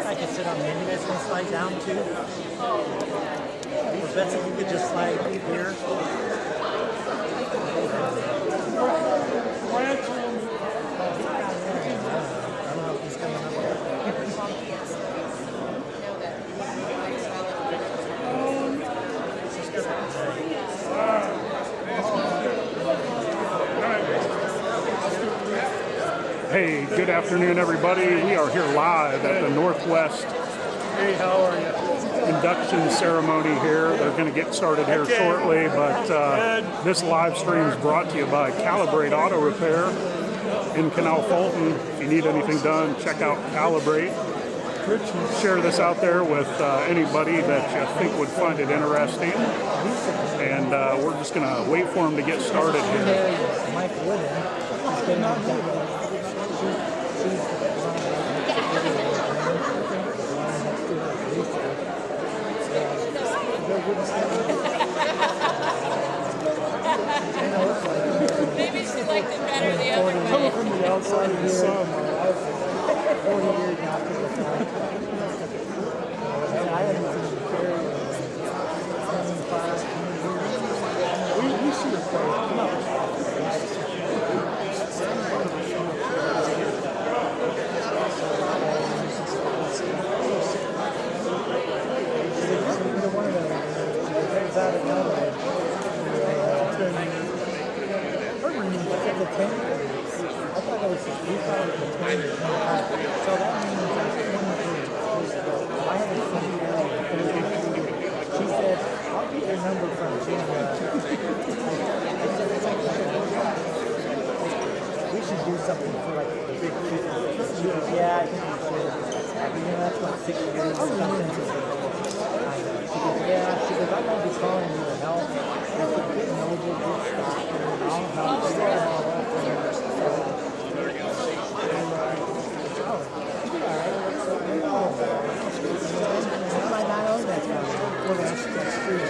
I can sit on the end. You guys can slide down too. Or Betsy, you could just slide here. Hey, good afternoon, everybody. We are here live at the Northwest induction ceremony here. They're going to get started here shortly, but this live stream is brought to you by Calibrate Auto Repair in Canal Fulton. If you need anything done, check out Calibrate. Share this out there with anybody that you think would find it interesting. And we're just going to wait for them to get started here. Maybe she liked it better the other way. Coming from the outside of the sun, 40 years after the fact. And I haven't seen the carry we should have played. No. Something for like the big people. Yeah, I think we should. That's what 6 years or something. Yeah, she goes, I'm going to be calling you to help. If you're getting over, get stopped, and I'll help you. I might not own that car. Well, that's true.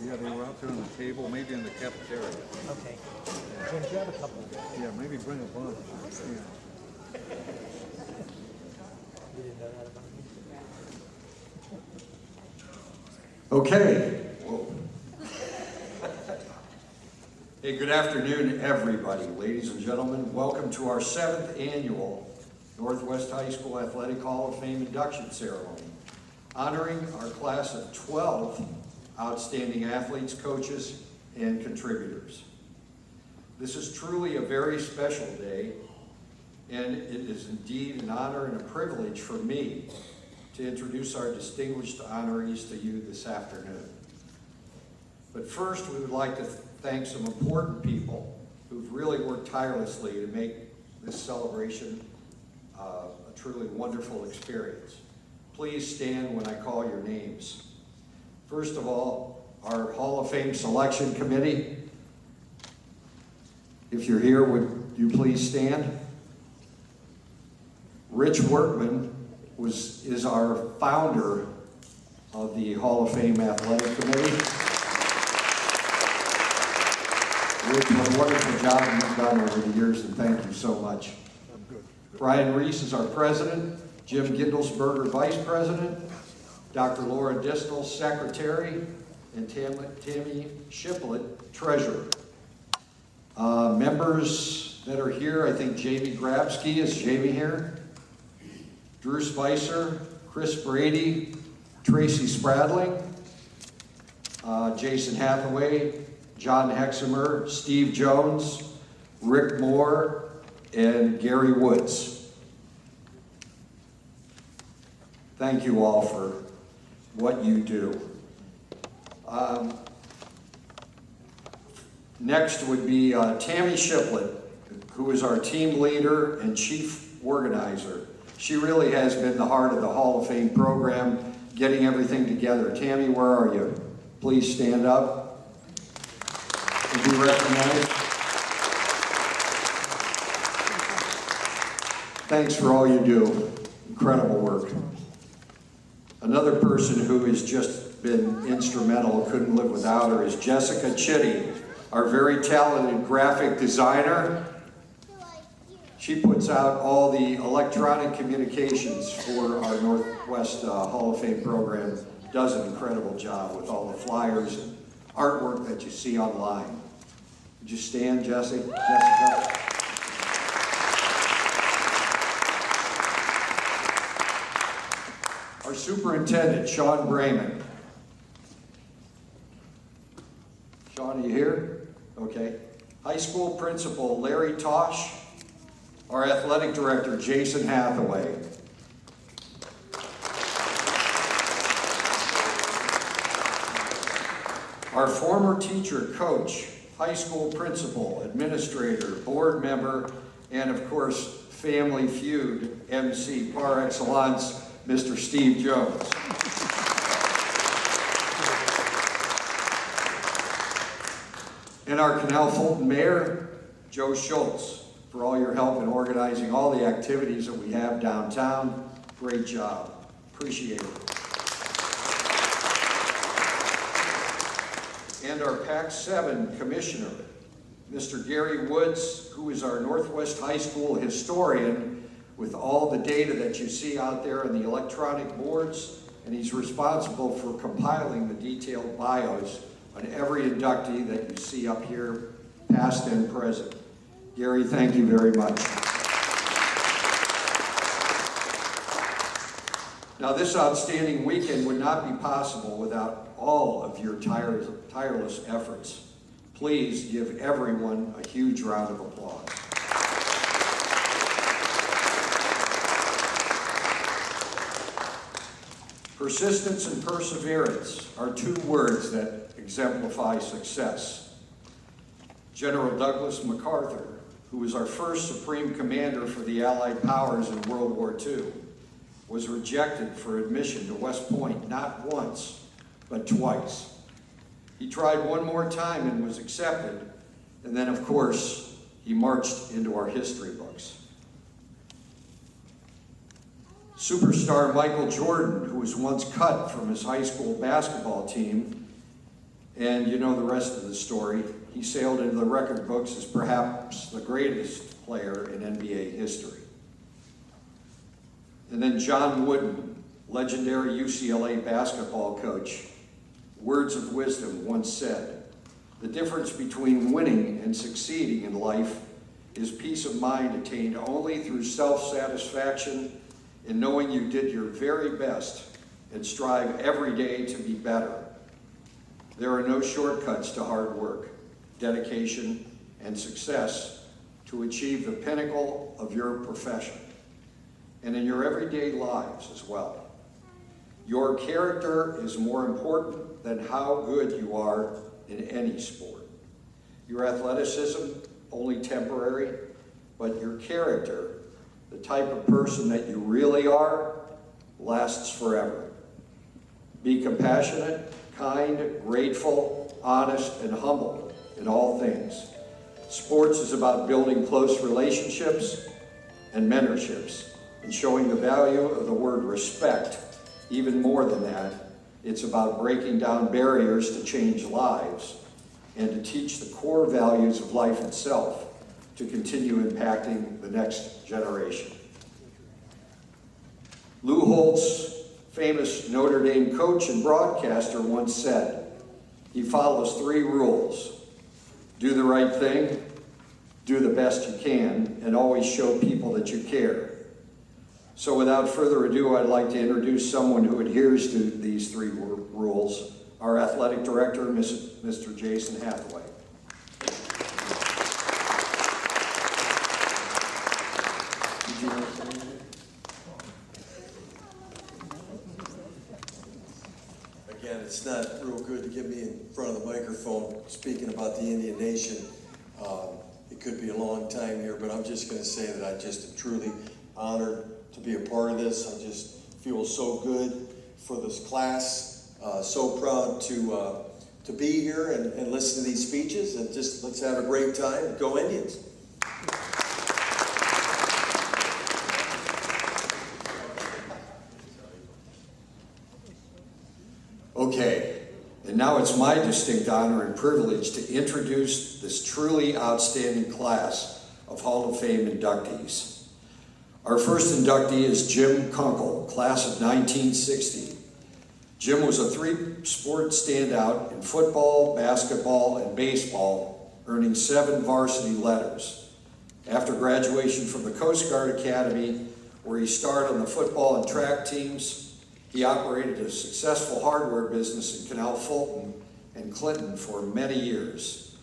Yeah, they were out there on the table, maybe in the cafeteria. Okay. Jim, grab a couple. Yeah, maybe bring a bunch. Yeah. You didn't know that about me? Okay. Hey, good afternoon, everybody. Ladies and gentlemen, welcome to our 7th annual Northwest High School Athletic Hall of Fame induction ceremony. honoring our class of 12 outstanding athletes, coaches, and contributors. This is truly a very special day, and it is indeed an honor and a privilege for me to introduce our distinguished honorees to you this afternoon. But first, we would like to thank some important people who've really worked tirelessly to make this celebration a truly wonderful experience. Please stand when I call your names. First of all, our Hall of Fame Selection Committee. If you're here, would you please stand? Rich Workman is our founder of the Hall of Fame Athletic Committee. Rich, what a wonderful job you've done over the years, and thank you so much. Brian Reese is our president, Jim Gindelsberger, vice president, Dr. Laura Distel, secretary, and Tammy Shiplet, treasurer. Members that are here, I think Jamie Grabsky, is Jamie here? Drew Spicer, Chris Brady, Tracy Spradling, Jason Hathaway, John Hexamer, Steve Jones, Rick Moore, and Gary Woods. Thank you all for what you do. Next would be Tammy Shiplet, who is our team leader and chief organizer. She really has been the heart of the Hall of Fame program, getting everything together. Tammy, where are you? Please stand up and be recognized. Thanks for all you do. Incredible work. Another person who has just been instrumental, couldn't live without her, is Jessica Chitty, our very talented graphic designer. She puts out all the electronic communications for our Northwest Hall of Fame program, does an incredible job with all the flyers and artwork that you see online. Would you stand, Jessica? Our superintendent, Sean Brayman. Sean, are you here? Okay. High school principal, Larry Tosh. Our athletic director, Jason Hathaway. Our former teacher, coach, high school principal, administrator, board member, and of course, Family Feud MC par excellence, Mr. Steve Jones. And our Canal Fulton Mayor, Joe Schultz, for all your help in organizing all the activities that we have downtown. Great job. Appreciate it. And our PAC-7 Commissioner, Mr. Gary Woods, who is our Northwest High School historian with all the data that you see out there on the electronic boards, and he's responsible for compiling the detailed bios on every inductee that you see up here, past and present. Gary, thank you very much. Now, this outstanding weekend would not be possible without all of your tireless efforts. Please give everyone a huge round of applause. Persistence and perseverance are two words that exemplify success. General Douglas MacArthur, who was our first Supreme Commander for the Allied powers in World War II, was rejected for admission to West Point not once, but twice. He tried one more time and was accepted, and then of course, he marched into our history books. Superstar Michael Jordan, who was once cut from his high school basketball team, and you know the rest of the story, he sailed into the record books as perhaps the greatest player in NBA history. And then John Wooden, legendary UCLA basketball coach, words of wisdom once said, "The difference between winning and succeeding in life is peace of mind attained only through self-satisfaction and knowing you did your very best and strive every day to be better. There are no shortcuts to hard work, dedication, and success to achieve the pinnacle of your profession, and in your everyday lives as well. Your character is more important than how good you are in any sport. Your athleticism, only temporary, but your character, the type of person that you really are, lasts forever. Be compassionate, kind, grateful, honest, and humble in all things. Sports is about building close relationships and mentorships and showing the value of the word respect. Even more than that, it's about breaking down barriers to change lives and to teach the core values of life itself to continue impacting the next generation. Lou Holtz, famous Notre Dame coach and broadcaster, once said, he follows 3 rules. Do the right thing, do the best you can, and always show people that you care. So without further ado, I'd like to introduce someone who adheres to these 3 rules, our athletic director, Mr. Jason Hathaway. Again, it's not real good to get me in front of the microphone speaking about the Indian Nation. It could be a long time here, but I'm just going to say that I just am truly honored to be a part of this. I just feel so good for this class. So proud to be here and listen to these speeches, and just let's have a great time. Go Indians. Okay, and now it's my distinct honor and privilege to introduce this truly outstanding class of Hall of Fame inductees. Our first inductee is Jim Kunkle, class of 1960. Jim was a 3-sport standout in football, basketball, and baseball, earning 7 varsity letters. After graduation from the Coast Guard Academy, where he starred on the football and track teams, he operated a successful hardware business in Canal Fulton and Clinton for many years.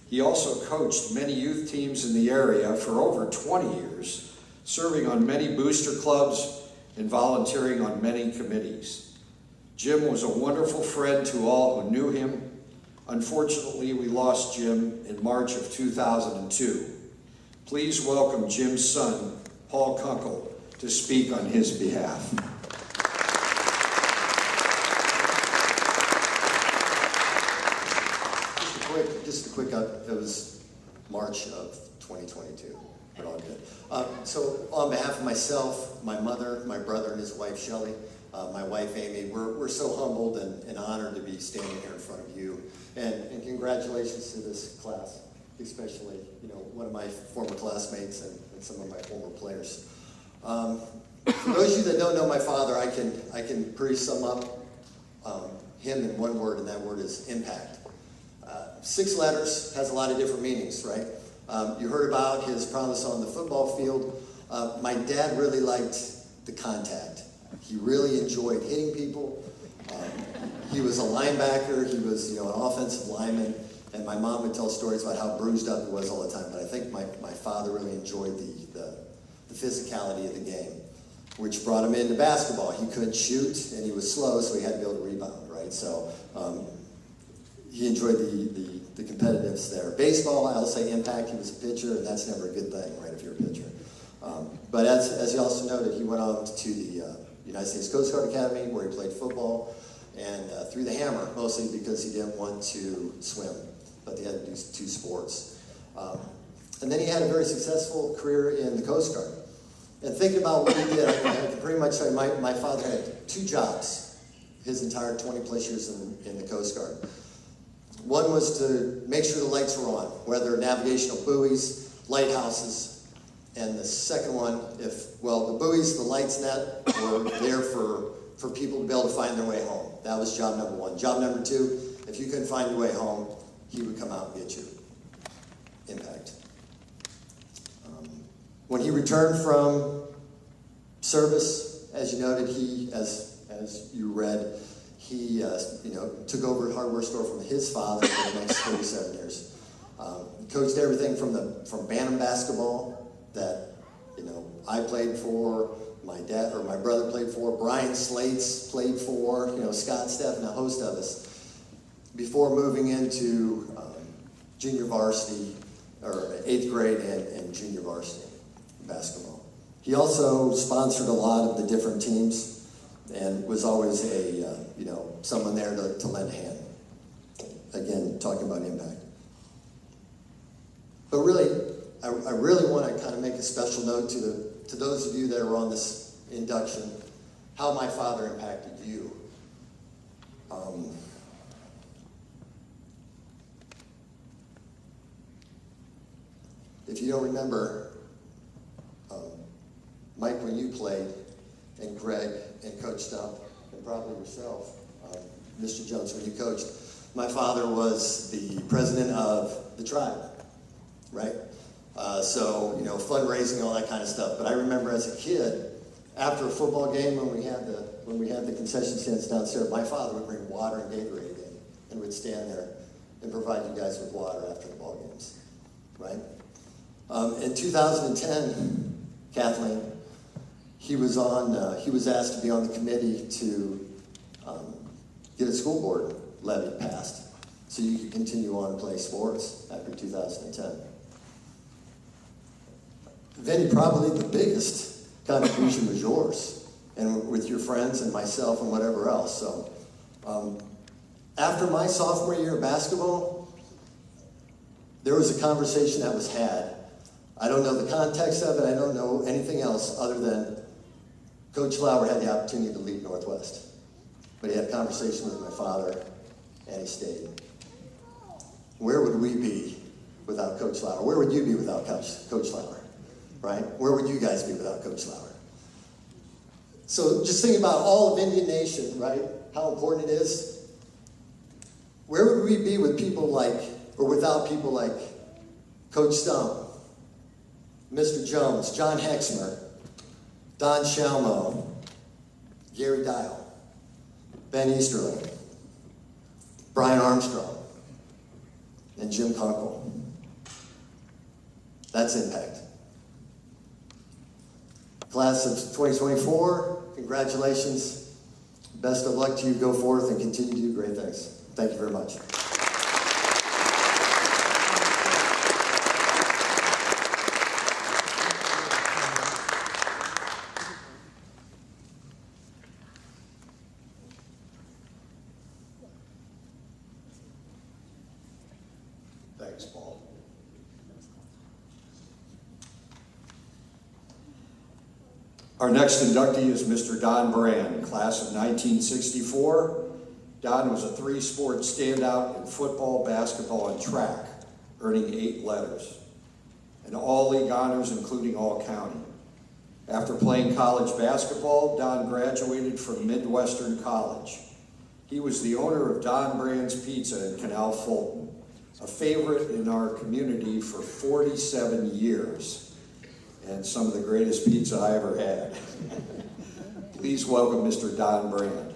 He also coached many youth teams in the area for over 20 years, serving on many booster clubs and volunteering on many committees. Jim was a wonderful friend to all who knew him. Unfortunately, we lost Jim in March of 2002. Please welcome Jim's son, Paul Kunkle, to speak on his behalf. Just a quick, it was March of 2022, but all good. So on behalf of myself, my mother, my brother and his wife, Shelley, my wife, Amy, we're so humbled and honored to be standing here in front of you. And congratulations to this class, especially, you know, one of my former classmates and some of my former players. For those of you that don't know my father, I can pretty sum up him in one word, and that word is impact. 6 letters, has a lot of different meanings, right? You heard about his prowess on the football field. My dad really liked the contact. He really enjoyed hitting people. He was a linebacker. He was, you know, an offensive lineman. And my mom would tell stories about how bruised up he was all the time. But I think my father really enjoyed the physicality of the game, which brought him into basketball. He couldn't shoot, and he was slow, so he had to be able to rebound, right? So he enjoyed the competitiveness there. Baseball, I'll say impact. He was a pitcher, and that's never a good thing, right, if you're a pitcher. But as he also noted, he went on to the United States Coast Guard Academy, where he played football, and threw the hammer, mostly because he didn't want to swim, but they had to do 2 sports. And then he had a very successful career in the Coast Guard. And thinking about what he did, I can pretty much say my father had 2 jobs his entire 20-plus years in the Coast Guard. One was to make sure the lights were on, whether navigational buoys, lighthouses, and the second one, the buoys, the lights net were there for people to be able to find their way home. That was job number 1. Job number 2, if you couldn't find your way home, he would come out and get you. Impact. When he returned from service, as you noted, he, as as you read, he took over a hardware store from his father for the next 37 years. Coached everything from Bantam basketball that I played for, my dad or my brother played for, Brian Slates played for, Scott, Steph, and a host of us, before moving into junior varsity, or 8th grade and junior varsity basketball. He also sponsored a lot of the different teams and was always someone there to lend a hand. Again, talking about impact. But really, I really want to kind of make a special note to those of you that are on this induction, how my father impacted you. If you don't remember, Mike, when you played, and Greg, and Coach Stump, and probably yourself, Mr. Jones, when you coached, my father was the president of the tribe, right? So, fundraising, all that kind of stuff. But I remember as a kid, after a football game, when we had the concession stands downstairs, my father would bring water and Gatorade in and would stand there and provide you guys with water after the ball games, right? In 2010, Kathleen, he was asked to be on the committee to get a school board levy passed so you could continue on and play sports after 2010. Vinnie, probably the biggest contribution was yours, and with your friends and myself and whatever else. So after my sophomore year of basketball, there was a conversation that was had. I don't know the context of it. I don't know anything else other than Coach Lauer had the opportunity to lead Northwest. But he had a conversation with my father, and he stayed. Where would we be without Coach Lauer? Where would you be without Coach Lauer? Right? Where would you guys be without Coach Lauer? So just think about all of Indian Nation, right? How important it is. Where would we be with people like, or without people like Coach Stump, Mr. Jones, John Hexmer, Don Shalmo, Gary Dial, Ben Easterling, Brian Armstrong, and Jim Kunkle? That's impact. Class of 2024, congratulations. Best of luck to you. Go forth and continue to do great things. Thank you very much. Thanks, Paul. Our next inductee is Mr. Don Brandt, class of 1964. Don was a three-sport standout in football, basketball, and track, earning 8 letters, and all league honors, including all-county. After playing college basketball, Don graduated from Midwestern College. He was the owner of Don Brandt's Pizza in Canal Fulton, a favorite in our community for 47 years. And some of the greatest pizza I ever had. Please welcome Mr. Don Brandt.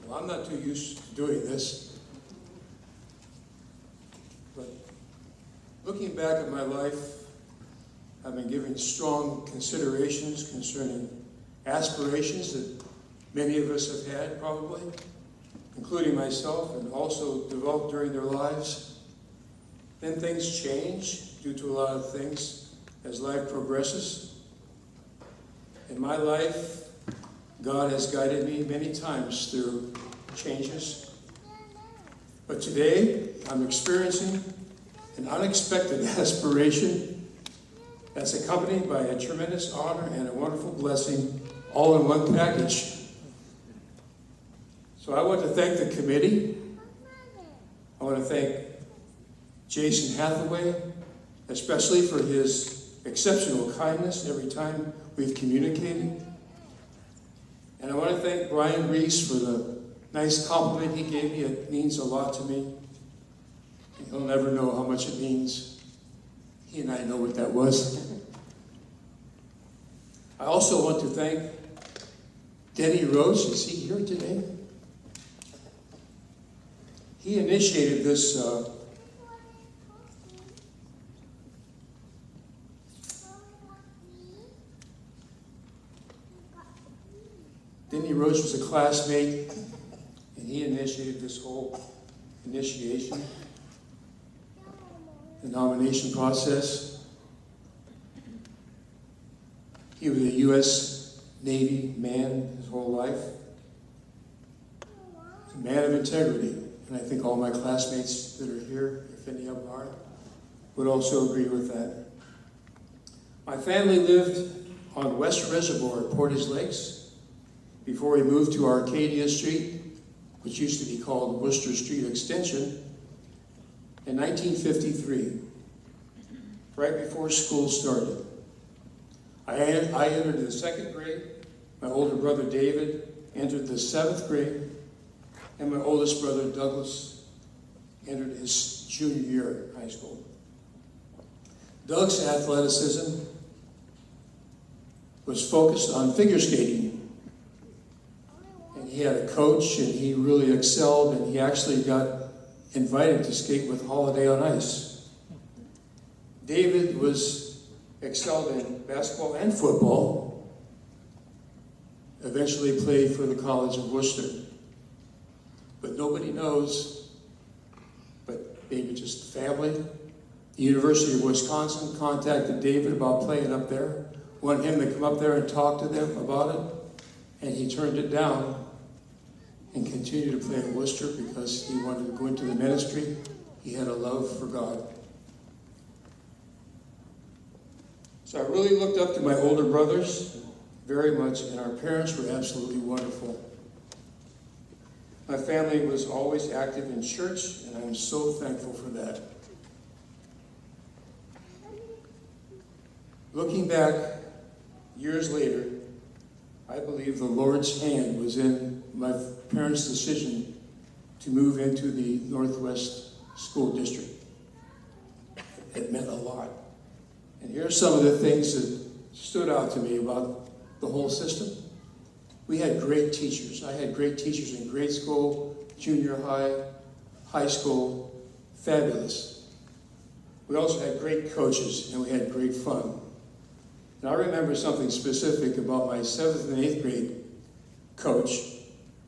Well, I'm not too used to doing this, but looking back at my life, I've been given strong considerations concerning aspirations that many of us have had, probably, including myself, and also developed during their lives. Then things change due to a lot of things as life progresses. In my life, God has guided me many times through changes. But today, I'm experiencing an unexpected aspiration that's accompanied by a tremendous honor and a wonderful blessing, all in one package. So I want to thank the committee. I want to thank Jason Hathaway, especially for his exceptional kindness every time we've communicated. And I want to thank Brian Reese for the nice compliment he gave me. It means a lot to me. He'll never know how much it means. He and I know what that was. I also want to thank Denny Rhodes. Is he here today? He initiated this Denny Rhodes was a classmate, and he initiated this whole initiation, the nomination process. He was a U.S. Navy man his whole life. He's a man of integrity, and I think all my classmates that are here, if any of them are, would also agree with that. My family lived on West Reservoir at Portage Lakes before we moved to Arcadia Street, which used to be called Worcester Street Extension, in 1953, right before school started. I entered the 2nd grade, my older brother David entered the 7th grade, and my oldest brother Douglas entered his junior year of high school. Doug's athleticism was focused on figure skating. And he had a coach, and he really excelled, and he actually got invited to skate with Holiday on Ice. David excelled in basketball and football, eventually played for the College of Worcester. But nobody knows, but maybe just the family. The University of Wisconsin contacted David about playing up there, wanted him to come up there and talk to them about it, and he turned it down and continued to play in Worcester because he wanted to go into the ministry. He had a love for God. So I really looked up to my older brothers very much, and our parents were absolutely wonderful. My family was always active in church, and I'm so thankful for that. Looking back years later, I believe the Lord's hand was in my parents' decision to move into the Northwest School District. It meant a lot. And here are some of the things that stood out to me about the whole system. We had great teachers. I had great teachers in grade school, junior high, high school, fabulous. We also had great coaches, and we had great fun. And I remember something specific about my 7th and 8th grade coach,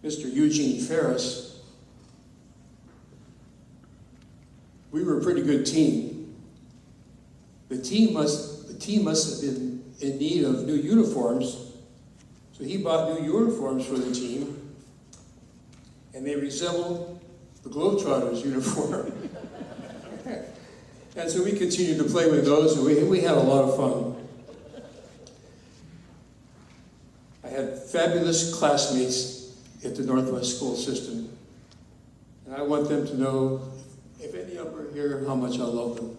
Mr. Eugene Ferris. We were a pretty good team. The team must have been in need of new uniforms, so he bought new uniforms for the team, and they resembled the Globetrotters uniform. And so we continued to play with those, and we had a lot of fun. I had fabulous classmates at the Northwest School System, and I want them to know, if any of them are here, how much I love them.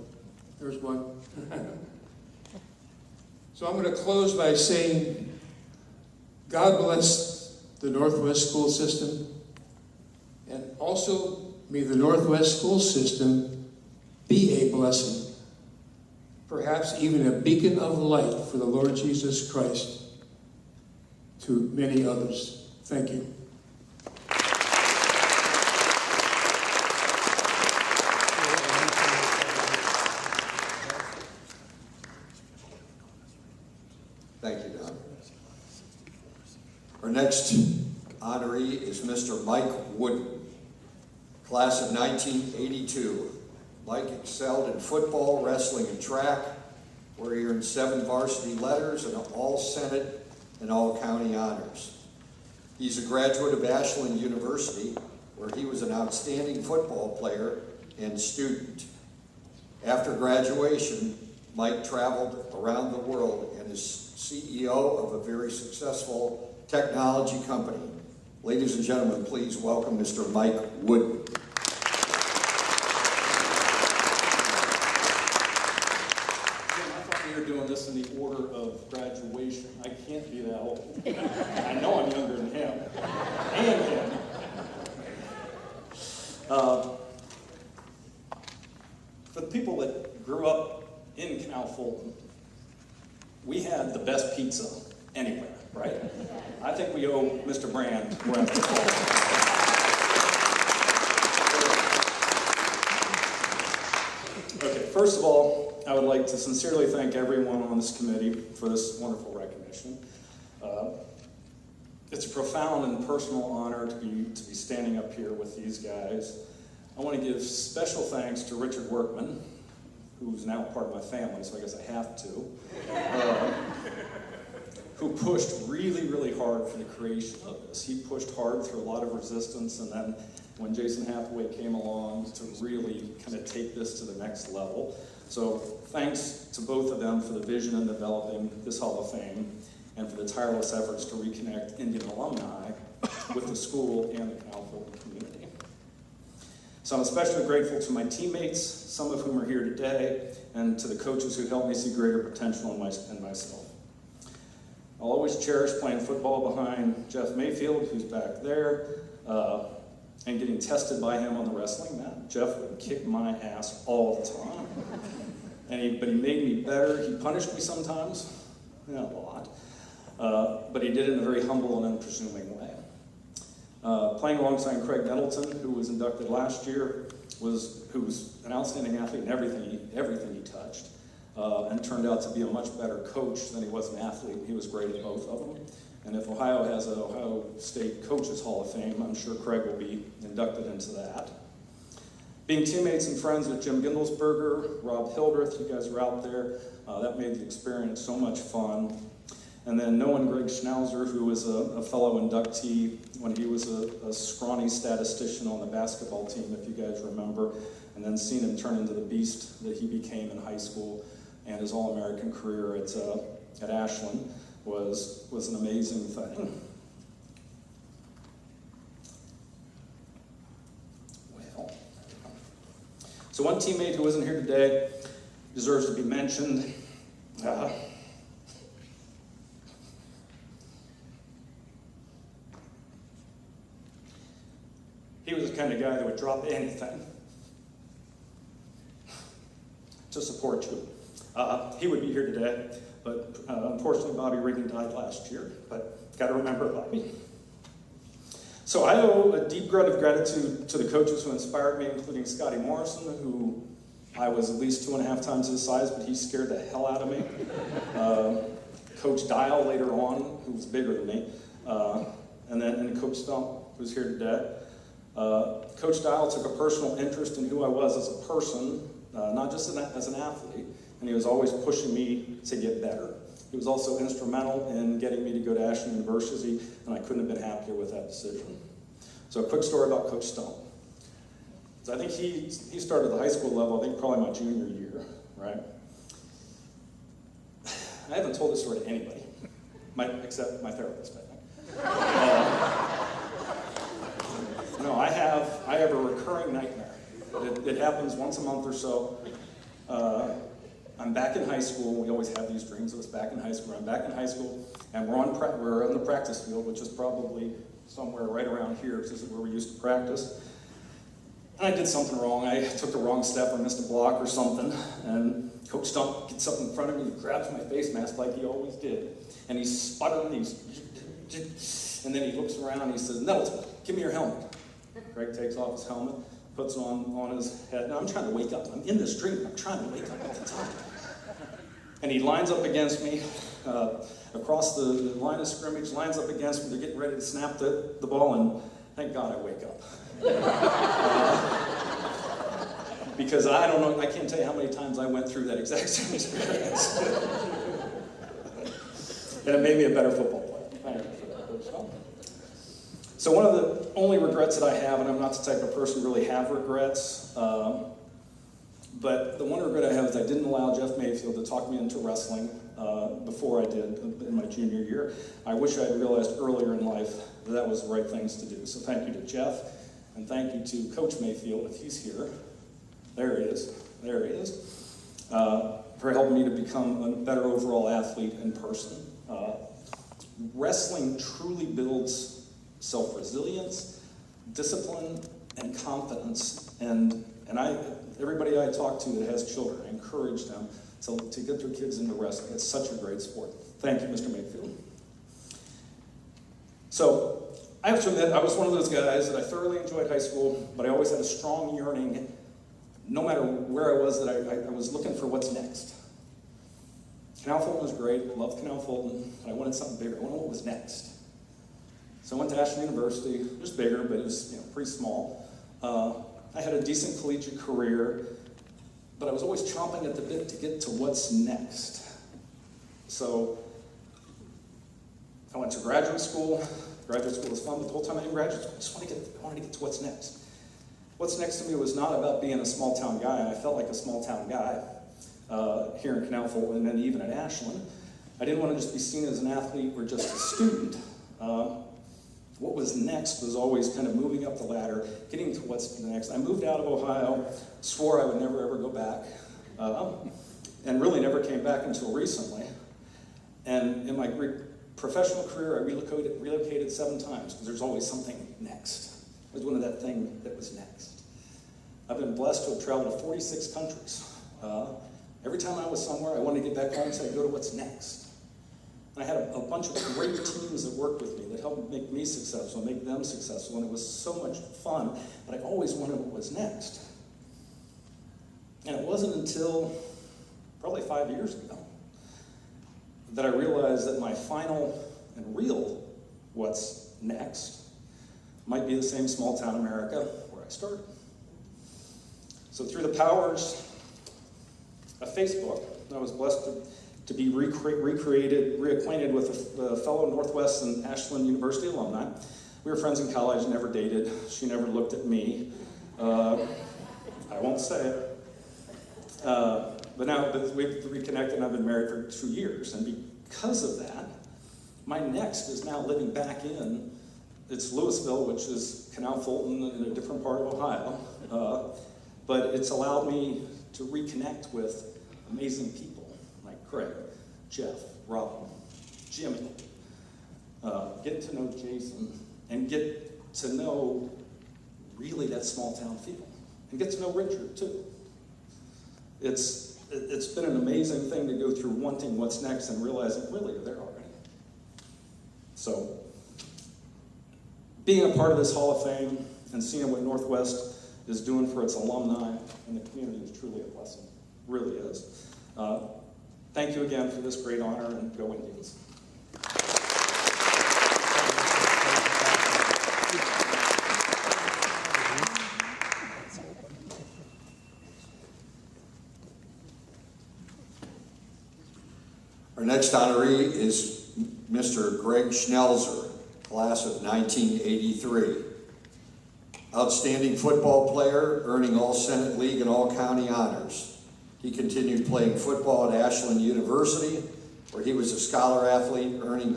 There's one. So I'm going to close by saying, God bless the Northwest School System, and also may the Northwest School System be a blessing, perhaps even a beacon of light for the Lord Jesus Christ to many others. Thank you. Thank you, Don. Our next honoree is Mr. Mike Wooden, class of 1982. Mike excelled in football, wrestling, and track, where he earned 7 varsity letters and all Senate and all county honors. He's a graduate of Ashland University, where he was an outstanding football player and student. After graduation, Mike traveled around the world and is CEO of a very successful technology company. Ladies and gentlemen, please welcome Mr. Mike Wooden. Doing this in the order of graduation. I can't be that old. I know I'm younger than him. And him. For the people that grew up in Canal Fulton, we had the best pizza anywhere, right? I think we owe Mr. Brandt a round of applause. Okay, first of all, I would like to sincerely thank everyone on this committee for this wonderful recognition. It's a profound and personal honor to be standing up here with these guys. I want to give special thanks to Richard Workman, who's now part of my family, so I guess I have to, who pushed really, really hard for the creation of this. He pushed hard through a lot of resistance, and then when Jason Hathaway came along to really kind of take this to the next level. So thanks to both of them for the vision in developing this Hall of Fame, and for the tireless efforts to reconnect Indian alumni with the school and the Canal Fulton community. So I'm especially grateful to my teammates, some of whom are here today, and to the coaches who helped me see greater potential in myself. I'll always cherish playing football behind Jeff Mayfield, who's back there, and getting tested by him on the wrestling mat. Jeff would kick my ass all the time. But he made me better. He punished me sometimes, a lot. But he did it in a very humble and unpresuming way. Playing alongside Craig Nettleton, who was inducted last year, who was an outstanding athlete in everything he touched, and turned out to be a much better coach than he was an athlete. He was great at both of them. And if Ohio has an Ohio State Coaches Hall of Fame, I'm sure Craig will be inducted into that. Being teammates and friends with Jim Gindelsberger, Rob Hildreth, you guys were out there, that made the experience so much fun. And then knowing Greg Schnelzer, who was a fellow inductee when he was a scrawny statistician on the basketball team, if you guys remember, and then seeing him turn into the beast that he became in high school, and his All-American career at Ashland was an amazing thing. Well, so one teammate who isn't here today deserves to be mentioned. He was the kind of guy that would drop anything to support you. He would be here today, but unfortunately Bobby Riggin died last year, but got to remember Bobby. So I owe a deep debt of gratitude to the coaches who inspired me, including Scotty Morrison, who I was at least 2.5 times his size, but he scared the hell out of me. Coach Dial later on, who was bigger than me, and Coach Stump, who's here today. Coach Dial took a personal interest in who I was as a person, not just as an athlete, and he was always pushing me to get better. He was also instrumental in getting me to go to Ashland University, and I couldn't have been happier with that decision. So a quick story about Coach Stump. So I think he started at the high school level, I think probably my junior year, right? I haven't told this story to anybody, except my therapist, I think. No, I have a recurring nightmare. It happens once a month or so. I'm back in high school. We always have these dreams of us back in high school. I'm back in high school, and we're on the practice field, which is probably somewhere right around here, because this is where we used to practice. And I did something wrong. I took the wrong step or missed a block or something, and Coach Stump gets up in front of me and grabs my face mask like he always did. And he's sputtering, and then he looks around and he says, "Nettleton, give me your helmet." Greg takes off his helmet, puts it on his head. Now I'm trying to wake up. I'm in this dream. I'm trying to wake up all the time. And he lines up against me, across the line of scrimmage, lines up against me. They're getting ready to snap the ball, and thank God I wake up. Because I don't know, I can't tell you how many times I went through that exact same experience. And it made me a better football player. Thank you for that, Coach Stump. So one of the only regrets that I have, and I'm not the type of person who really have regrets, but the one regret I have is I didn't allow Jeff Mayfield to talk me into wrestling before I did in my junior year. I wish I had realized earlier in life that was the right things to do. So thank you to Jeff, and thank you to Coach Mayfield, if he's here. There he is, for helping me to become a better overall athlete in person. Wrestling truly builds self-resilience, discipline, and confidence. And everybody I talk to that has children, I encourage them to get their kids into wrestling. It's such a great sport. Thank you, Mr. Mayfield. So, I have to admit, I was one of those guys that I thoroughly enjoyed high school, but I always had a strong yearning, no matter where I was, that I was looking for what's next. Canal Fulton was great, I loved Canal Fulton, but I wanted something bigger. I wanted what was next. So I went to Ashland University. It was bigger, but it was pretty small. I had a decent collegiate career, but I was always chomping at the bit to get to what's next. So I went to graduate school. Graduate school was fun, but the whole time I'm in graduate school, I wanted to get to what's next. What's next to me was not about being a small town guy, and I felt like a small town guy here in Canal Fulton and even at Ashland. I didn't want to just be seen as an athlete or just a student. What was next was always kind of moving up the ladder, getting to what's next. I moved out of Ohio, swore I would never ever go back, and really never came back until recently. And in my professional career, I relocated 7 times because there's always something next. I was one of that thing that was next. I've been blessed to have traveled to 46 countries. Every time I was somewhere, I wanted to get back home and say, go to what's next. And I had a bunch of great teams that worked with me that helped make me successful, make them successful, and it was so much fun, but I always wanted what was next. And it wasn't until probably 5 years ago that I realized that my final and real what's next might be the same small town America where I started. So through the powers of Facebook, I was blessed to be reacquainted with a fellow Northwest and Ashland University alumni. We were friends in college, never dated. She never looked at me. I won't say it. But now we've reconnected and I've been married for 2 years. And because of that, my next is now living back in, it's Louisville, which is Canal Fulton in a different part of Ohio. But it's allowed me to reconnect with amazing people like Craig, Jeff, Rob, Jimmy, get to know Jason, and get to know really that small town feel. And get to know Richard too. It's been an amazing thing to go through wanting what's next and realizing really you're there already. So, being a part of this Hall of Fame and seeing what Northwest is doing for its alumni and the community is truly a blessing. Really is. Thank you again for this great honor, and go Indians. Our next honoree is Mr. Greg Schnelzer, class of 1983. Outstanding football player, earning all Senate League and all county honors. He continued playing football at Ashland University, where he was a scholar athlete, earning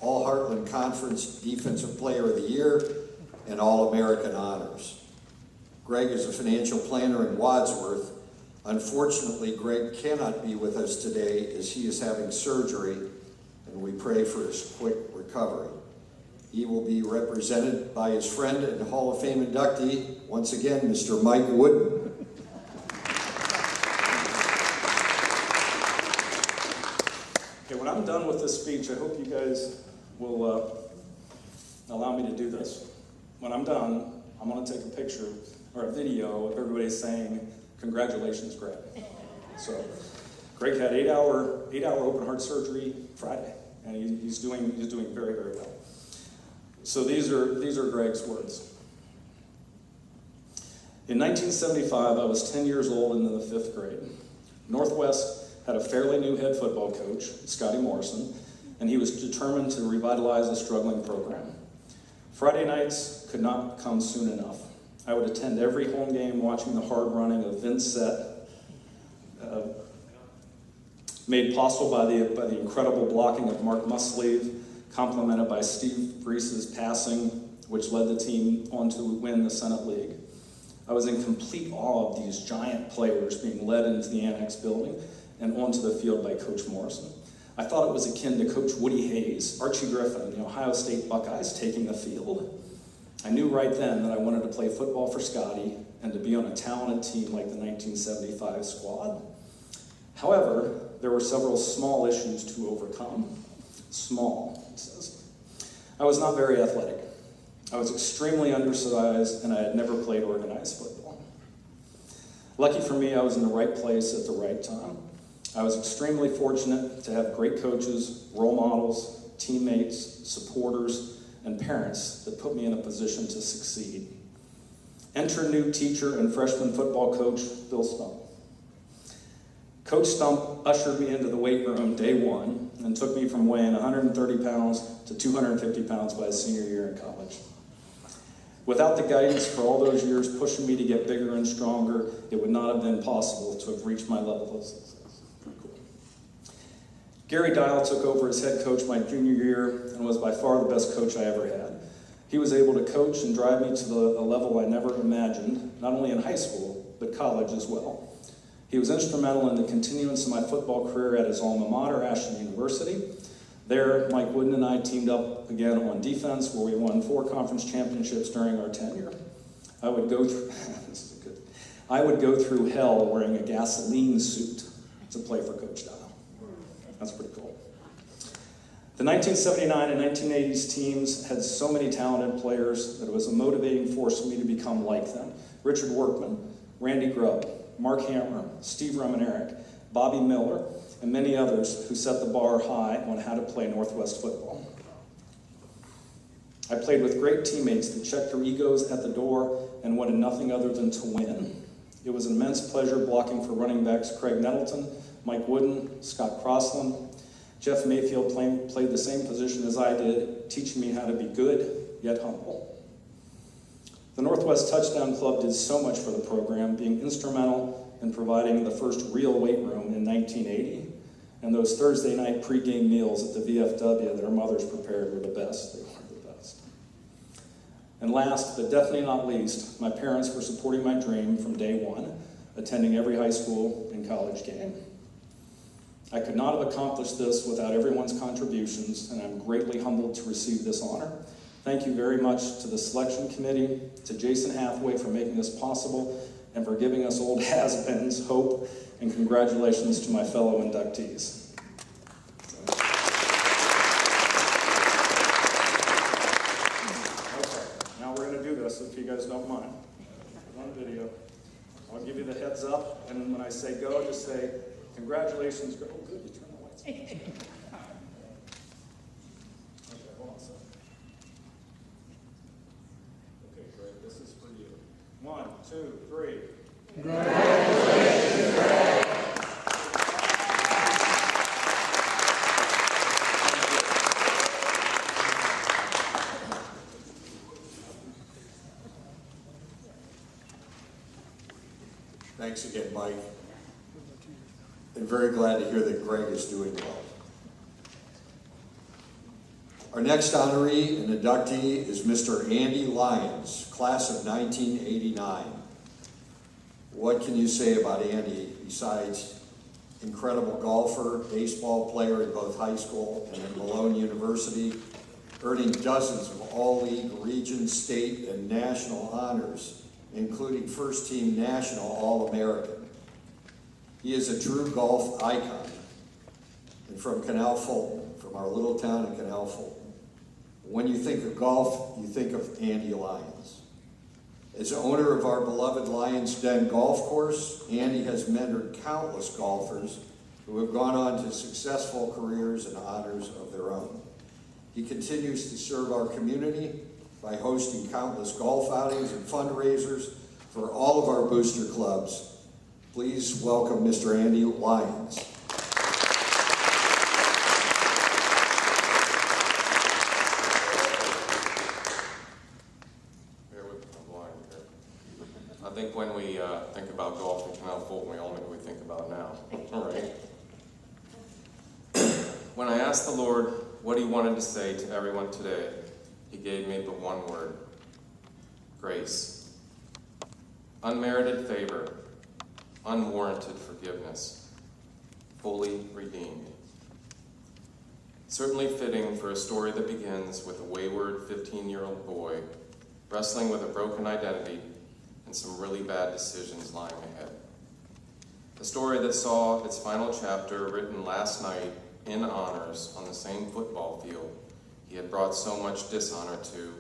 all Heartland Conference Defensive Player of the Year and All-American honors. Greg is a financial planner in Wadsworth. Unfortunately, Greg cannot be with us today as he is having surgery, and we pray for his quick recovery. He will be represented by his friend and Hall of Fame inductee, once again, Mr. Mike Wooden. Okay, when I'm done with this speech, I hope you guys will allow me to do this. When I'm done, I'm going to take a picture or a video of everybody saying, "Congratulations, Greg." So, Greg had 8-hour open heart surgery Friday, and he's doing very, very well. So these are Greg's words. In 1975, I was 10 years old and in the 5th grade. Northwest had a fairly new head football coach, Scotty Morrison, and he was determined to revitalize a struggling program. Friday nights could not come soon enough. I would attend every home game watching the hard running of Vinnie Sette, made possible by the incredible blocking of Mark Musleeve, complemented by Steve Breese's passing, which led the team on to win the Senate League. I was in complete awe of these giant players being led into the Annex building and onto the field by Coach Morrison. I thought it was akin to Coach Woody Hayes, Archie Griffin, the Ohio State Buckeyes taking the field. I knew right then that I wanted to play football for Scotty and to be on a talented team like the 1975 squad. However, there were several small issues to overcome. Small, it says. I was not very athletic. I was extremely undersized, and I had never played organized football. Lucky for me, I was in the right place at the right time. I was extremely fortunate to have great coaches, role models, teammates, supporters, and parents that put me in a position to succeed. Enter new teacher and freshman football coach, Bill Stump. Coach Stump ushered me into the weight room day one and took me from weighing 130 pounds to 250 pounds by senior year in college. Without the guidance for all those years pushing me to get bigger and stronger, it would not have been possible to have reached my level of success. Pretty cool. Gary Dial took over as head coach my junior year and was by far the best coach I ever had. He was able to coach and drive me to a level I never imagined, not only in high school, but college as well. He was instrumental in the continuance of my football career at his alma mater, Ashland University. There, Mike Wooden and I teamed up again on defense, where we won 4 conference championships during our tenure. I would go through hell wearing a gasoline suit to play for Coach Dial. That's pretty cool. The 1979 and 1980s teams had so many talented players that it was a motivating force for me to become like them. Richard Workman, Randy Grubb, Mark Hammer, Steve Remenerick, Bobby Miller, and many others who set the bar high on how to play Northwest football. I played with great teammates that checked their egos at the door and wanted nothing other than to win. It was an immense pleasure blocking for running backs Craig Nettleton, Mike Wooden, Scott Crossland. Jeff Mayfield played the same position as I did, teaching me how to be good, yet humble. The Northwest Touchdown Club did so much for the program, being instrumental in providing the first real weight room in 1980, and those Thursday night pregame meals at the VFW that our mothers prepared were the best. They were the best. And last, but definitely not least, my parents were supporting my dream from day one, attending every high school and college game. I could not have accomplished this without everyone's contributions, and I'm greatly humbled to receive this honor. Thank you very much to the selection committee, to Jason Hathaway for making this possible, and for giving us old has-beens hope, and congratulations to my fellow inductees. Okay, now we're going to do this, if you guys don't mind. On video. I'll give you the heads up, and then when I say go, just say, congratulations. Oh, good, you turned the lights on. Okay, hold on a second. Okay, great. This is for you. 1, 2, 3. Congratulations, Greg. Thanks again, Mike. And very glad to hear that Greg is doing well. Our next honoree and inductee is Mr. Andy Lyons, class of 1989. What can you say about Andy besides incredible golfer, baseball player in both high school and at Malone University, earning dozens of all-league, region, state, and national honors, including first-team national All-American. He is a true golf icon, and from Canal Fulton, from our little town in Canal Fulton. When you think of golf, you think of Andy Lyons. As owner of our beloved Lyons Den Golf Course, Andy has mentored countless golfers who have gone on to successful careers and honors of their own. He continues to serve our community by hosting countless golf outings and fundraisers for all of our booster clubs. Please welcome Mr. Andy Lyons. Bear with me, I'm blind here. I think when we think about golf in Canal Fulton, we all know what we think about now, all right? When I asked the Lord what he wanted to say to everyone today, he gave me but one word: grace. Unmerited favor, unwarranted forgiveness, fully redeemed. Certainly fitting for a story that begins with a wayward 15-year-old boy wrestling with a broken identity and some really bad decisions lying ahead. A a story that saw its final chapter written last night in honors on the same football field he had brought so much dishonor to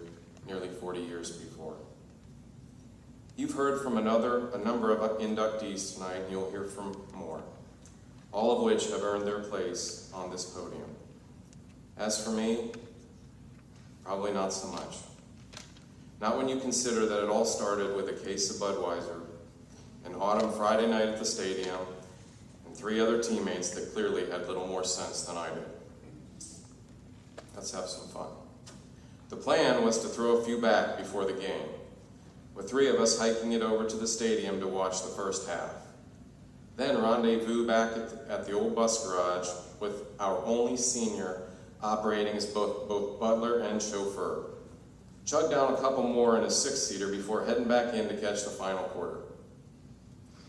nearly 40 years before. You've heard from a number of inductees tonight, and you'll hear from more, all of which have earned their place on this podium. As for me, probably not so much. Not when you consider that it all started with a case of Budweiser, an autumn Friday night at the stadium, and 3 other teammates that clearly had little more sense than I did. Let's have some fun. The plan was to throw a few back before the game, with 3 of us hiking it over to the stadium to watch the first half. Then rendezvous back at the old bus garage with our only senior operating as both butler and chauffeur. Chug down a couple more in a 6-seater before heading back in to catch the final quarter.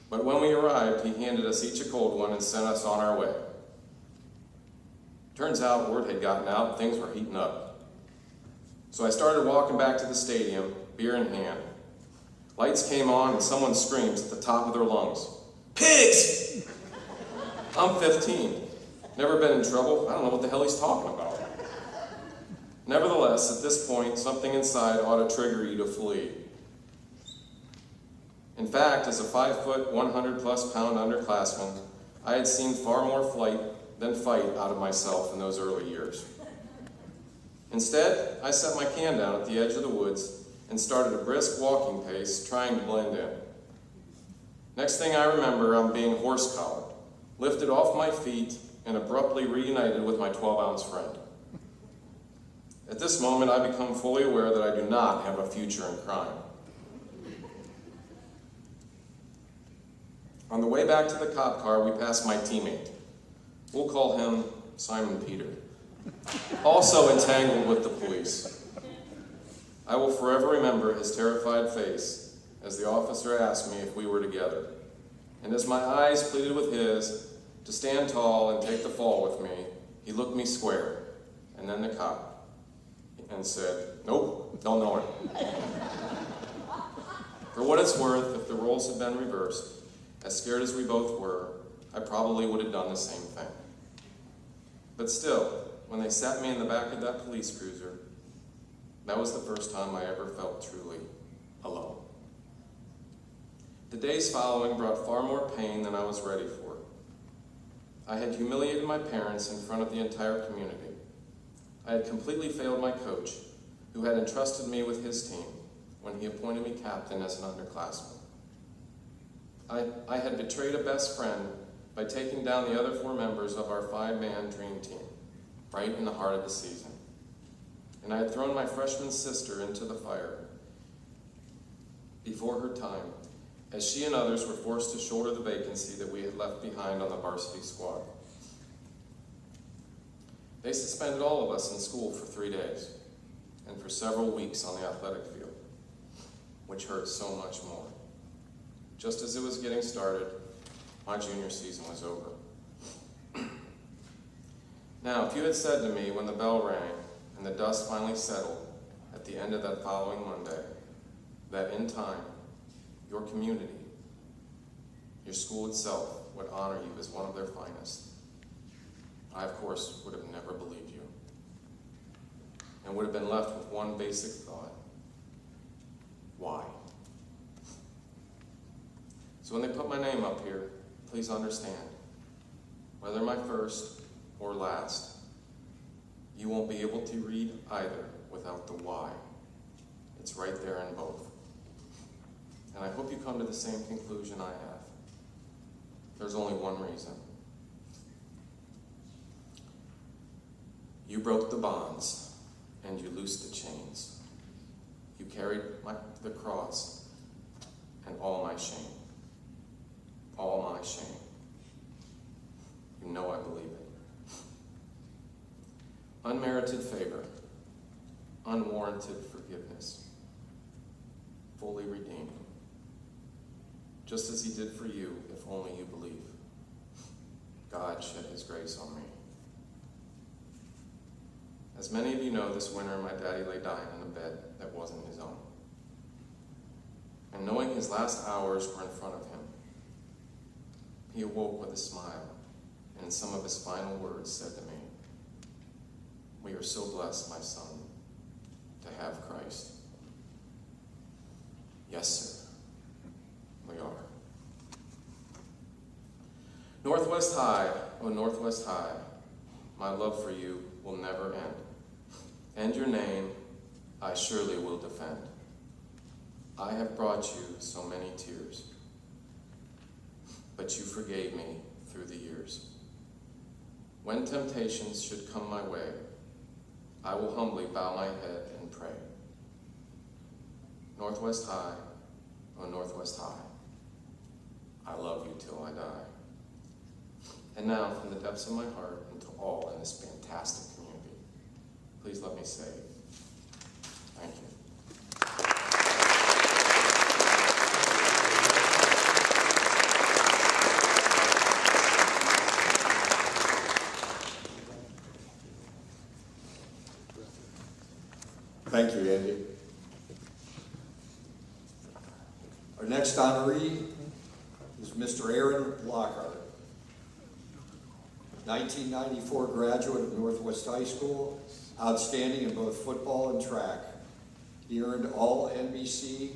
But when we arrived, he handed us each a cold one and sent us on our way. Turns out word had gotten out and things were heating up. So I started walking back to the stadium, beer in hand. Lights came on and someone screams at the top of their lungs, "Pigs!" I'm 15. Never been in trouble. I don't know what the hell he's talking about. Nevertheless, at this point, something inside ought to trigger you to flee. In fact, as a 5-foot, 100-plus pound underclassman, I had seen far more flight than fight out of myself in those early years. Instead, I set my can down at the edge of the woods and started a brisk walking pace, trying to blend in. Next thing I remember, I'm being horse-collared, lifted off my feet, and abruptly reunited with my 12-ounce friend. At this moment, I become fully aware that I do not have a future in crime. On the way back to the cop car, we pass my teammate. We'll call him Simon Peter, also entangled with the police. I will forever remember his terrified face as the officer asked me if we were together. And as my eyes pleaded with his to stand tall and take the fall with me, he looked me square, and then the cop, and said, "Nope, don't know her." For what it's worth, if the roles had been reversed, as scared as we both were, I probably would have done the same thing. But still, when they sat me in the back of that police cruiser, that was the first time I ever felt truly alone. The days following brought far more pain than I was ready for. I had humiliated my parents in front of the entire community. I had completely failed my coach, who had entrusted me with his team when he appointed me captain as an underclassman. I had betrayed a best friend by taking down the other 4 members of our 5-man dream team, right in the heart of the season. And I had thrown my freshman sister into the fire before her time, as she and others were forced to shoulder the vacancy that we had left behind on the varsity squad. They suspended all of us in school for 3 days, and for several weeks on the athletic field, which hurt so much more. Just as it was getting started, my junior season was over. Now, if you had said to me when the bell rang and the dust finally settled at the end of that following Monday, that in time, your community, your school itself, would honor you as one of their finest, I, of course, would have never believed you, and would have been left with one basic thought: why? So when they put my name up here, please understand, whether my first or last, you won't be able to read either without the why. It's right there in both. And I hope you come to the same conclusion I have. There's only one reason. You broke the bonds, and you loosed the chains. You carried the cross and all my shame. All my shame. You know I believe it. Unmerited favor, unwarranted forgiveness, fully redeeming, just as he did for you, if only you believe. God shed his grace on me. As many of you know, this winter my daddy lay dying in a bed that wasn't his own. And knowing his last hours were in front of him, he awoke with a smile, and in some of his final words said to me, "We are so blessed, my son, to have Christ." Yes, sir, we are. Northwest High, oh Northwest High, my love for you will never end, and your name I surely will defend. I have brought you so many tears, but you forgave me through the years. When temptations should come my way, I will humbly bow my head and pray. Northwest High, oh Northwest High, I love you till I die. And now, from the depths of my heart and to all in this fantastic community, please let me say, thank you. Thank you, Andy. Our next honoree is Mr. Aaron Lockhart, 1994 graduate of Northwest High School, outstanding in both football and track. He earned all NBC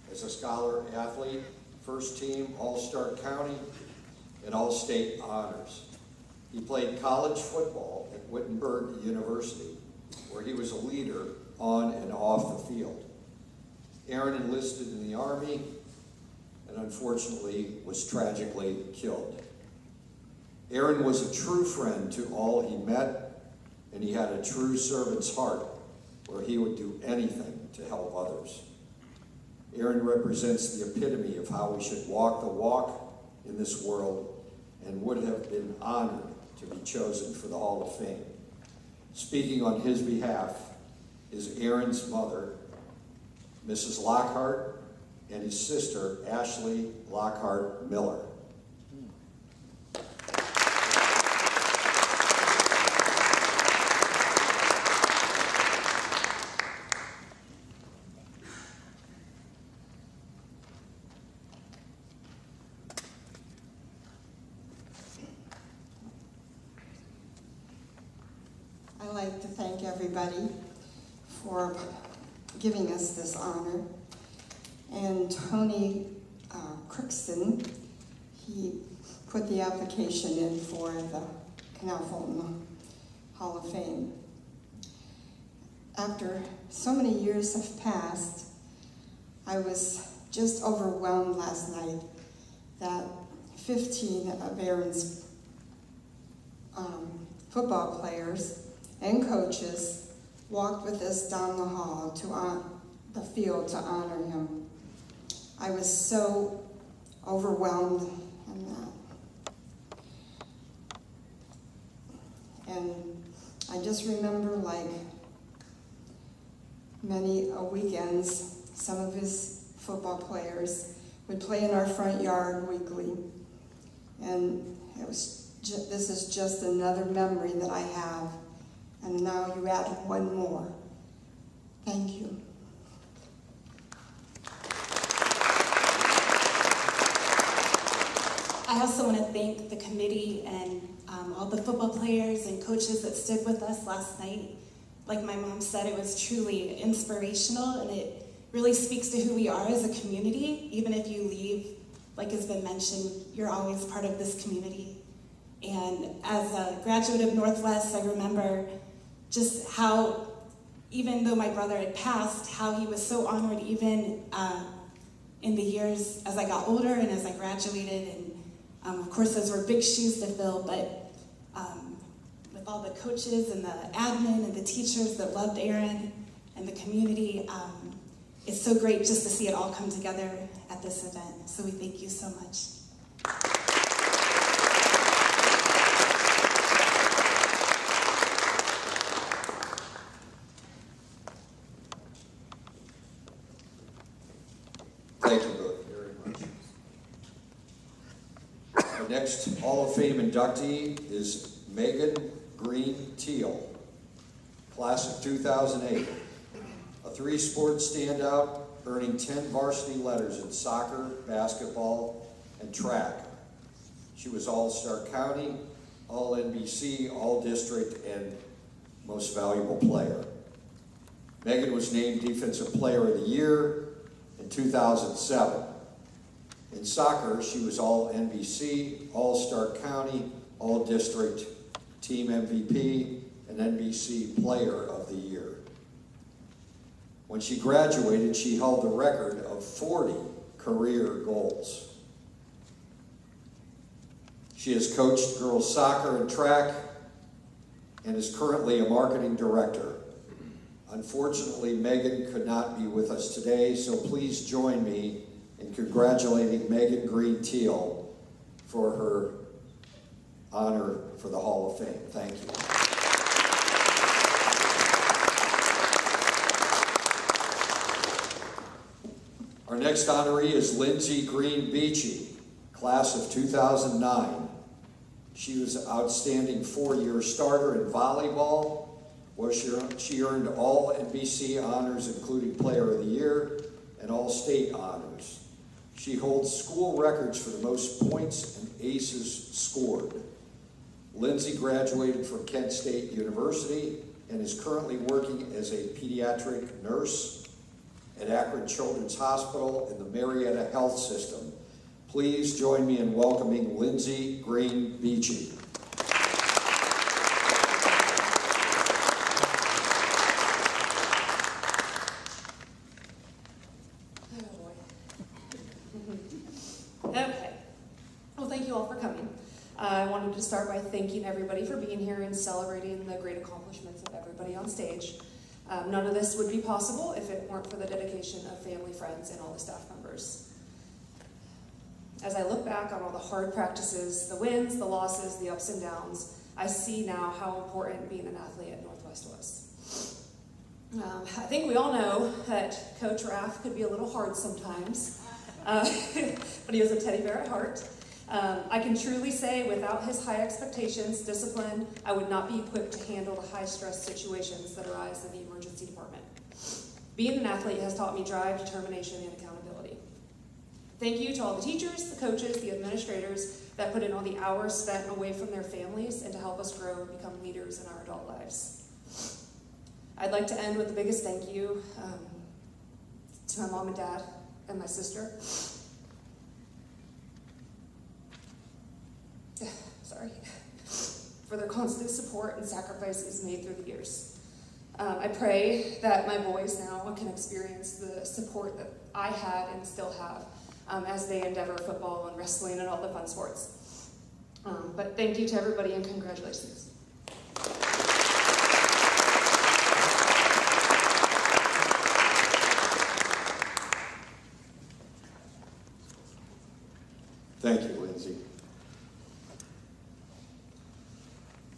as a scholar athlete, first team All-Star County, and All-State honors. He played college football at Wittenberg University, where he was a leader on and off the field. Aaron enlisted in the Army and unfortunately was tragically killed. Aaron was a true friend to all he met, and he had a true servant's heart where he would do anything to help others. Aaron represents the epitome of how we should walk the walk in this world and would have been honored to be chosen for the Hall of Fame. Speaking on his behalf is Aaron's mother, Mrs. Lockhart, and his sister, Ashley Lockhart Miller. I'd like to thank everybody for giving us this honor. And Tony Crookston, he put the application in for the Canal Fulton Hall of Fame. After so many years have passed, I was just overwhelmed last night that 15 of Aaron's football players and coaches walked with us down the hall to the field to honor him. I was so overwhelmed in that. And I just remember, like many weekends, some of his football players would play in our front yard weekly. And it was this is just another memory that I have. And now you add one more. Thank you. I also want to thank the committee and all the football players and coaches that stood with us last night. Like my mom said, it was truly inspirational, and it really speaks to who we are as a community. Even if you leave, like has been mentioned, you're always part of this community. And as a graduate of Northwest, I remember just how, even though my brother had passed, how he was so honored even in the years as I got older and as I graduated. And of course, those were big shoes to fill, but with all the coaches and the admin and the teachers that loved Aaron and the community, it's so great just to see it all come together at this event. So we thank you so much. Thank you both very much. Our next Hall of Fame inductee is Megan Green-Teal, class of 2008. A three-sport standout, earning 10 varsity letters in soccer, basketball, and track. She was All-Star County, All-NBC, All-District, and Most Valuable Player. Megan was named Defensive Player of the Year in 2007. In soccer, she was All-NBC, All-Star County, All-District, Team MVP, and NBC Player of the Year. When she graduated, she held the record of 40 career goals. She has coached girls soccer and track and is currently a marketing director. Unfortunately, Megan could not be with us today, so please join me in congratulating Megan Green-Teal for her honor for the Hall of Fame. Thank you. Our next honoree is Lindsey Green-Beachy, class of 2009. She was an outstanding 4-year starter in volleyball, where she earned all NBC honors, including Player of the Year, and all state honors. She holds school records for the most points and aces scored. Lindsay graduated from Kent State University and is currently working as a pediatric nurse at Akron Children's Hospital in the Marietta Health System. Please join me in welcoming Lindsey Green-Beachy. Okay. Well, thank you all for coming. I wanted to start by thanking everybody for being here and celebrating the great accomplishments of everybody on stage. None of this would be possible if it weren't for the dedication of family, friends, and all the staff members. As I look back on all the hard practices, the wins, the losses, the ups and downs, I see now how important being an athlete at Northwest was. I think we all know that Coach Raff could be a little hard sometimes, but he was a teddy bear at heart. I can truly say without his high expectations, discipline, I would not be equipped to handle the high-stress situations that arise in the emergency department. Being an athlete has taught me drive, determination, and accountability. Thank you to all the teachers, the coaches, the administrators that put in all the hours spent away from their families and to help us grow and become leaders in our adult lives. I'd like to end with the biggest thank you to my mom and dad and my sister. Sorry, for their constant support and sacrifices made through the years. I pray that my boys now can experience the support that I had and still have as they endeavor football and wrestling and all the fun sports. But thank you to everybody and congratulations. Thank you, Lindsay.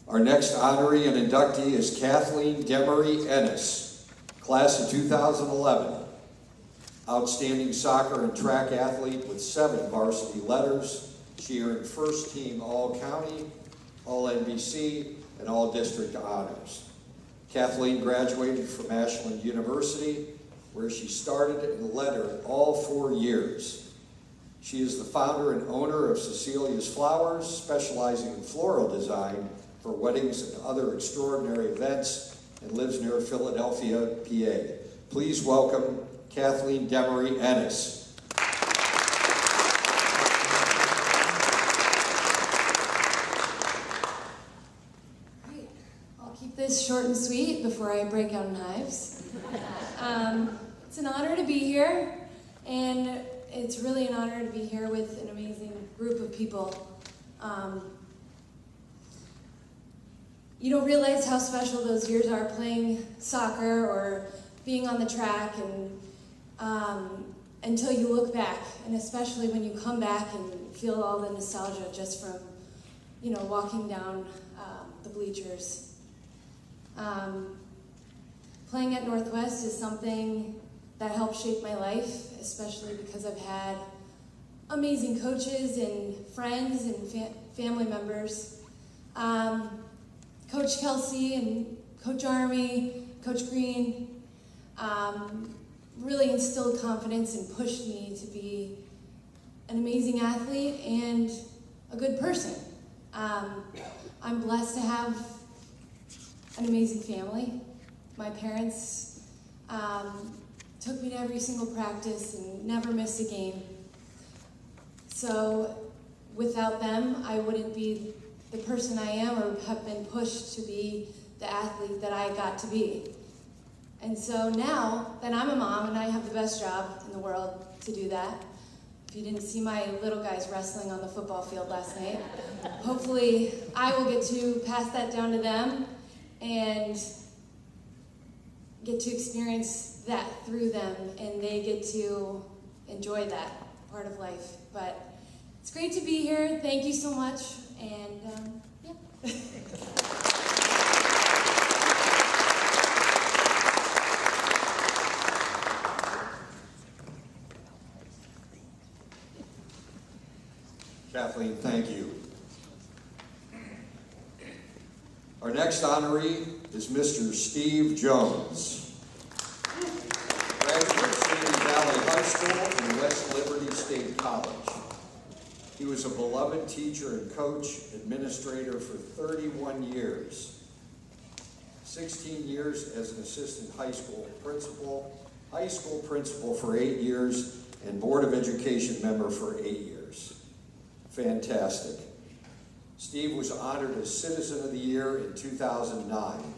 Our next honoree and inductee is Kathleen Demaree-Enis, class of 2011. Outstanding soccer and track athlete with 7 varsity letters. She earned first team All-County, All-NBC, and All-District honors. Kathleen graduated from Ashland University, where she started and led her all 4 years. She is the founder and owner of Cecilia's Flowers, specializing in floral design for weddings and other extraordinary events, and lives near Philadelphia, PA. Please welcome Kathleen Demaree-Enis. Great. I'll keep this short and sweet before I break out in hives. It's an honor to be here, and it's really an honor to be here with an amazing group of people. You don't realize how special those years are playing soccer or being on the track, and until you look back, and especially when you come back and feel all the nostalgia just from, you know, walking down the bleachers. Playing at Northwest is something that helped shape my life, especially because I've had amazing coaches and friends and family members. Coach Kelsey and Coach Army, Coach Green, really instilled confidence and pushed me to be an amazing athlete and a good person. I'm blessed to have an amazing family. My parents took me to every single practice and never missed a game. So without them, I wouldn't be the person I am or have been pushed to be the athlete that I got to be. And so now that I'm a mom and I have the best job in the world to do that, if you didn't see my little guys wrestling on the football field last night, hopefully I will get to pass that down to them and get to experience that through them, and they get to enjoy that part of life. But it's great to be here. Thank you so much. And yeah. Kathleen, thank you. Our next honoree is Mr. Steve Jones. Graduate of Sandy Valley High School and West Liberty State College. He was a beloved teacher and coach, administrator for 31 years. 16 years as an assistant high school principal for 8 years, and Board of Education member for 8 years. Fantastic. Steve was honored as Citizen of the Year in 2009.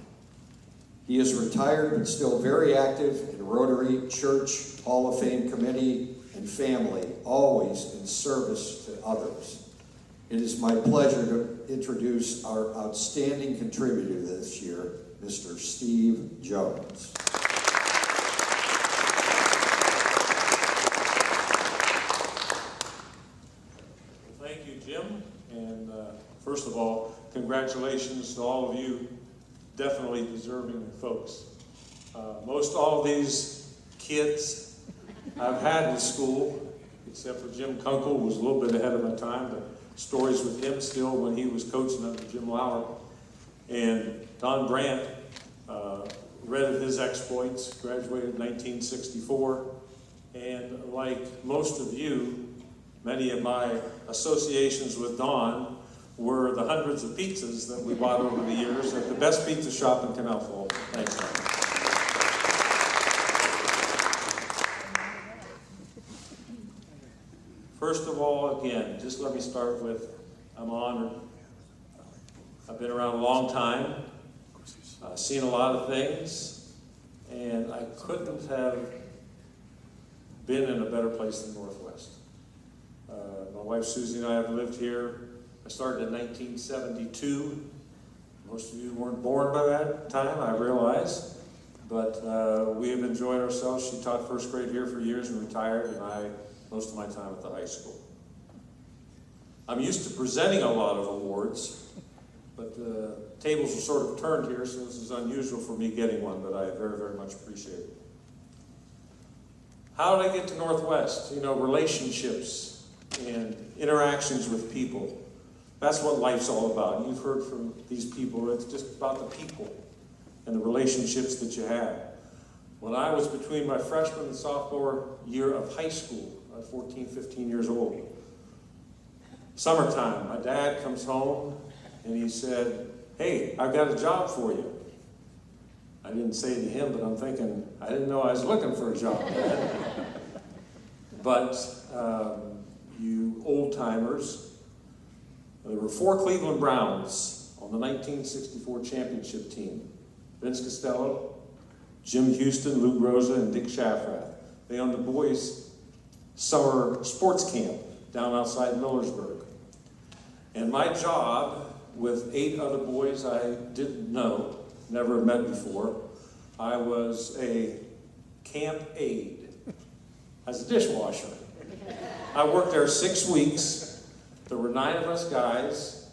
He is retired but still very active in Rotary, Church, Hall of Fame Committee, and family, always in service to others. It is my pleasure to introduce our outstanding contributor this year, Mr. Steve Jones. Thank you, Jim. And first of all, congratulations to all of you, definitely deserving folks. Most all of these kids I've had in school, except for Jim Kunkle, was a little bit ahead of my time, but stories with him still when he was coaching under Jim Lauer. And Don Brandt, read of his exploits, graduated in 1964. And like most of you, many of my associations with Don were the hundreds of pizzas that we bought over the years at the best pizza shop in Canal Fulton. Thanks, Don. First of all, again, just let me start with, I'm honored. I've been around a long time, seen a lot of things, and I couldn't have been in a better place than Northwest. My wife Susie and I have lived here. I started in 1972. Most of you weren't born by that time, I realize, but we have enjoyed ourselves. She taught first grade here for years and retired, and I most of my time at the high school. I'm used to presenting a lot of awards, but the tables are sort of turned here, so this is unusual for me getting one, but I very, very much appreciate it. How did I get to Northwest? You know, relationships and interactions with people. That's what life's all about. You've heard from these people, it's just about the people and the relationships that you have. When I was between my freshman and sophomore year of high school, 14, 15 years old. Summertime, my dad comes home and he said, "Hey, I've got a job for you." I didn't say it to him, but I'm thinking, I didn't know I was looking for a job, Dad. But you old timers, there were 4 Cleveland Browns on the 1964 championship team. Vince Costello, Jim Houston, Lou Groza, and Dick Shafrath. They owned the boys' summer sports camp down outside Millersburg. And my job, with 8 other boys I didn't know, never met before, I was a camp aide as a dishwasher. I worked there 6 weeks. There were 9 of us guys,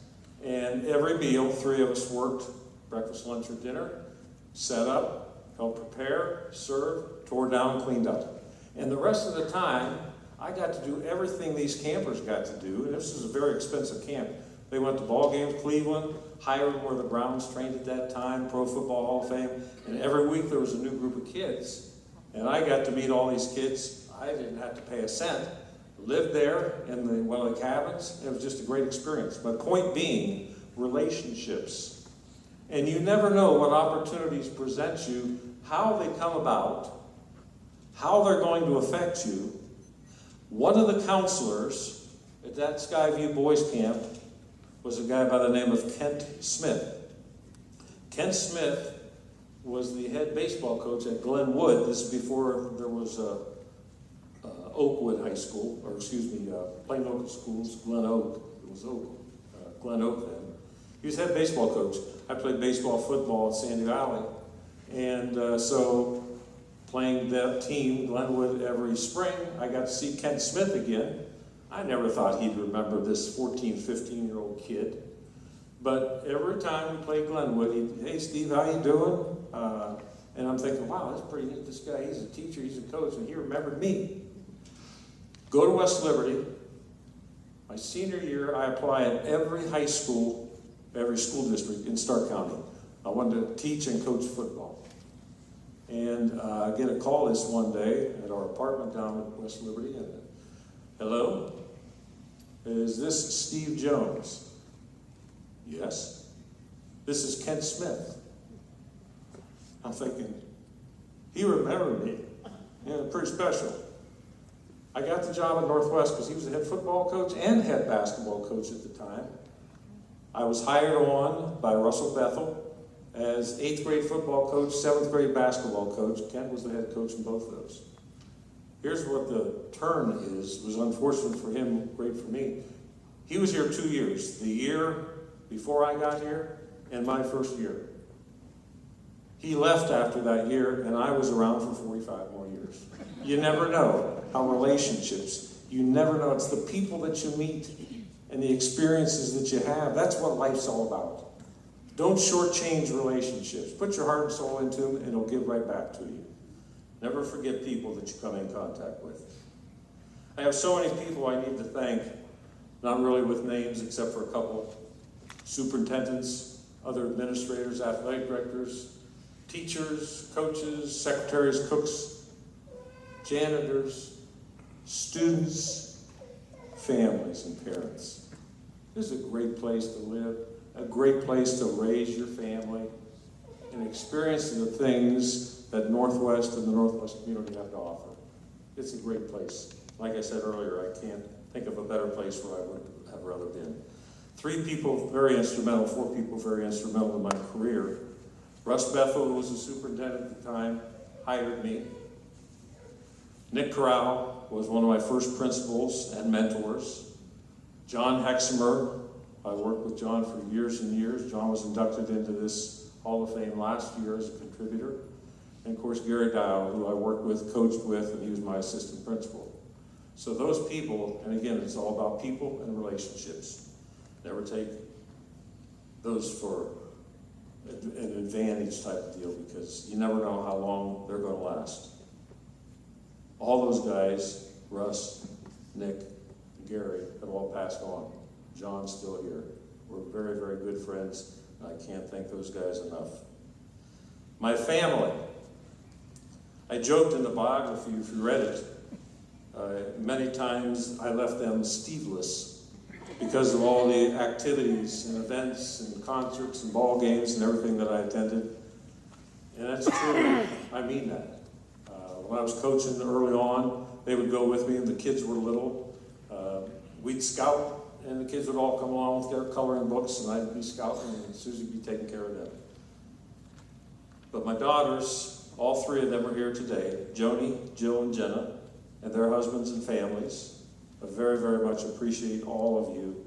and every meal, 3 of us worked, breakfast, lunch, or dinner, set up, helped prepare, served, tore down, cleaned up. And the rest of the time, I got to do everything these campers got to do, and this was a very expensive camp. They went to ball games, Cleveland, Hiram, where the Browns trained at that time, Pro Football Hall of Fame, and every week there was a new group of kids. And I got to meet all these kids. I didn't have to pay a cent, lived there in one of the cabins. It was just a great experience. My point being, relationships. And you never know what opportunities present you, how they come about, how they're going to affect you. One of the counselors at that Skyview Boys Camp was a guy by the name of Kent Smith. Kent Smith was the head baseball coach at Glenwood. This is before there was Oakwood High School, or excuse me, Plain Oak Schools, Glen Oak. It was Glen Oak then. He was head baseball coach. I played baseball, football at Sandy Valley. And so playing that team, Glenwood, every spring, I got to see Kent Smith again. I never thought he'd remember this 14, 15-year-old kid. But every time we played Glenwood, he'd, hey, Steve, how you doing? And I'm thinking, wow, that's pretty neat. This guy, he's a teacher, he's a coach, and he remembered me. Go to West Liberty. My senior year, I applied at every high school, every school district in Stark County. I wanted to teach and coach football. And I get a call this one day at our apartment down at West Liberty, and hello? Is this Steve Jones? Yes. This is Kent Smith. I'm thinking, he remembered me. Yeah, pretty special. I got the job at Northwest because he was the head football coach and head basketball coach at the time. I was hired on by Russell Bethel as 8th grade football coach, 7th grade basketball coach. Kent was the head coach in both of those. Here's what the turn is. It was unfortunate for him, great for me. He was here 2 years. The year before I got here and my first year. He left after that year, and I was around for 45 more years. You never know how relationships, you never know. It's the people that you meet and the experiences that you have. That's what life's all about. Don't shortchange relationships. Put your heart and soul into them, and it'll give right back to you. Never forget people that you come in contact with. I have so many people I need to thank, not really with names except for a couple. Superintendents, other administrators, athletic directors, teachers, coaches, secretaries, cooks, janitors, students, families, and parents. This is a great place to live, a great place to raise your family, and experience the things that Northwest and the Northwest community have to offer. It's a great place. Like I said earlier, I can't think of a better place where I would have rather been. 3 people very instrumental, 4 people very instrumental in my career. Russ Bethel, who was the superintendent at the time, hired me. Nick Corral was one of my first principals and mentors. John Hexamer, I worked with John for years and years. John was inducted into this Hall of Fame last year as a contributor. And of course, Gary Dow, who I worked with, coached with, and he was my assistant principal. So those people, and again, it's all about people and relationships. Never take those for an advantage type of deal, because you never know how long they're going to last. All those guys, Russ, Nick, and Gary, have all passed on. John's still here. We're very, very good friends, and I can't thank those guys enough. My family. I joked in the biography, if you read it, many times I left them Steveless because of all the activities and events and concerts and ball games and everything that I attended. And that's true. I mean that. When I was coaching early on, they would go with me, and the kids were little. We'd scout, and the kids would all come along with their coloring books, and I'd be scouting, and Susie would be taking care of them. But my daughters, all 3 of them are here today, Joni, Jill, and Jenna, and their husbands and families. I very, very much appreciate all of you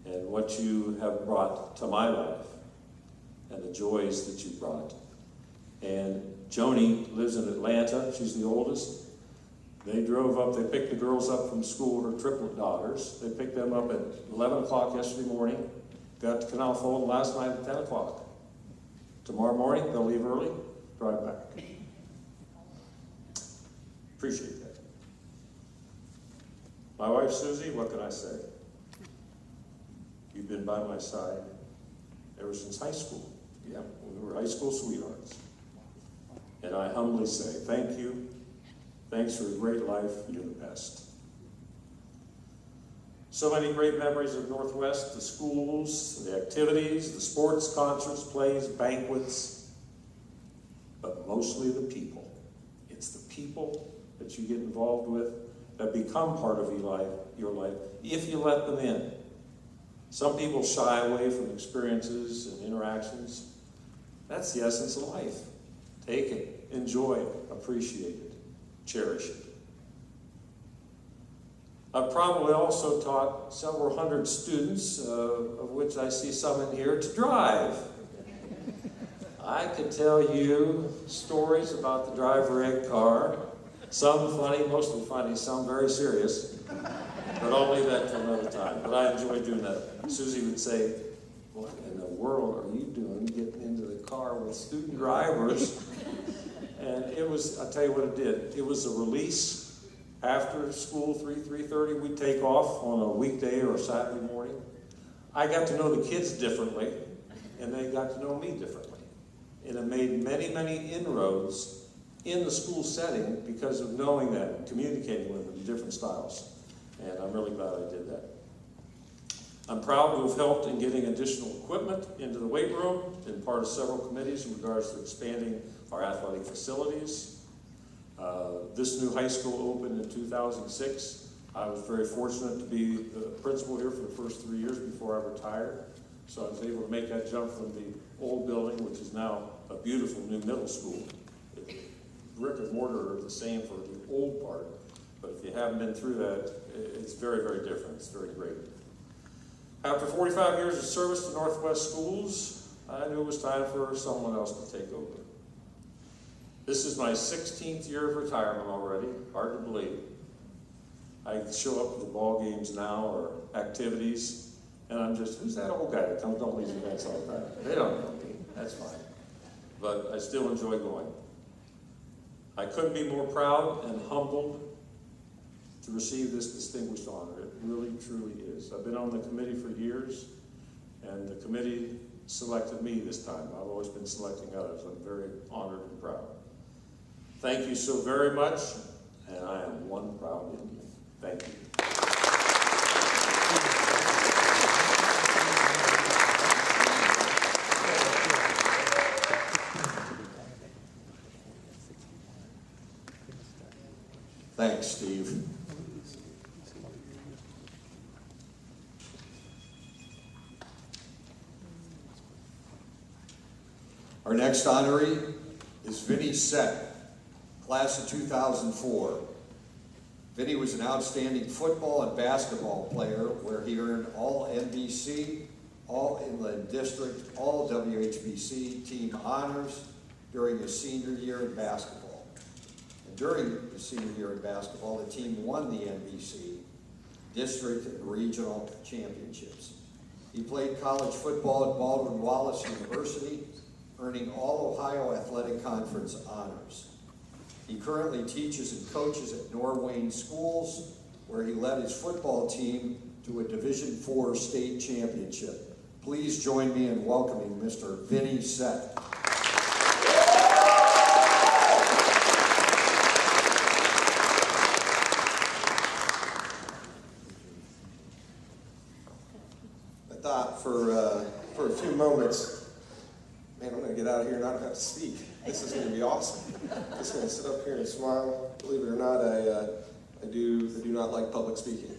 and what you have brought to my life and the joys that you brought. And Joni lives in Atlanta. She's the oldest. They drove up, they picked the girls up from school, her triplet daughters. They picked them up at 11 o'clock yesterday morning, got to Canal Fulton last night at 10 o'clock. Tomorrow morning, they'll leave early, drive back. Appreciate that. My wife, Susie, what can I say? You've been by my side ever since high school. Yeah, we were high school sweethearts. And I humbly say, thanks you. Thanks for a great life. You're the best. So many great memories of Northwest, the schools, the activities, the sports, concerts, plays, banquets, but mostly the people. It's the people that you get involved with that become part of your life if you let them in. Some people shy away from experiences and interactions. That's the essence of life. Take it, enjoy it, appreciate it, cherish it. I've probably also taught several hundred students, of which I see some in here, to drive. I could tell you stories about the driver ed car, some funny, mostly funny, some very serious, but I'll leave that for another time. But I enjoy doing that. Susie would say, "What in the world are you doing getting into the car with student drivers?" And it was, I'll tell you what it did. It was a release. After school, 3:30, we'd take off on a weekday or a Saturday morning. I got to know the kids differently, and they got to know me differently. And it made many, many inroads in the school setting because of knowing that and communicating with them in different styles. And I'm really glad I did that. I'm proud to have helped in getting additional equipment into the weight room, been part of several committees in regards to expanding our athletic facilities. This new high school opened in 2006. I was very fortunate to be the principal here for the first 3 years before I retired. So I was able to make that jump from the old building, which is now a beautiful new middle school. Brick and mortar are the same for the old part, but if you haven't been through that, it's very, very different. It's very great. After 45 years of service to Northwest Schools, I knew it was time for someone else to take over. This is my 16th year of retirement already, hard to believe. I show up at the ball games now or activities, and I'm just, who's that old guy that comes to all these events all the time? They don't know me, that's fine. But I still enjoy going. I couldn't be more proud and humbled to receive this distinguished honor. It really, truly is. I've been on the committee for years, and the committee selected me this time. I've always been selecting others. I'm very honored and proud. Thank you so very much, and I am one proud Indian. Thank you. Thanks, Steve. Our next honoree is Vinnie Sette, class of 2004. Vinnie was an outstanding football and basketball player where he earned all NBC, all Inland District, all WHBC team honors during his senior year in basketball. And during the senior year in basketball, the team won the NBC district and regional championships. He played college football at Baldwin-Wallace University, earning all Ohio Athletic Conference honors. He currently teaches and coaches at Norwayne Schools, where he led his football team to a Division IV state championship. Please join me in welcoming Mr. Vinnie Sette. I thought for a few moments, man, I'm going to get out of here and not have to speak. This is going to be awesome. I'm just going to sit up here and smile. Believe it or not, I do not like public speaking,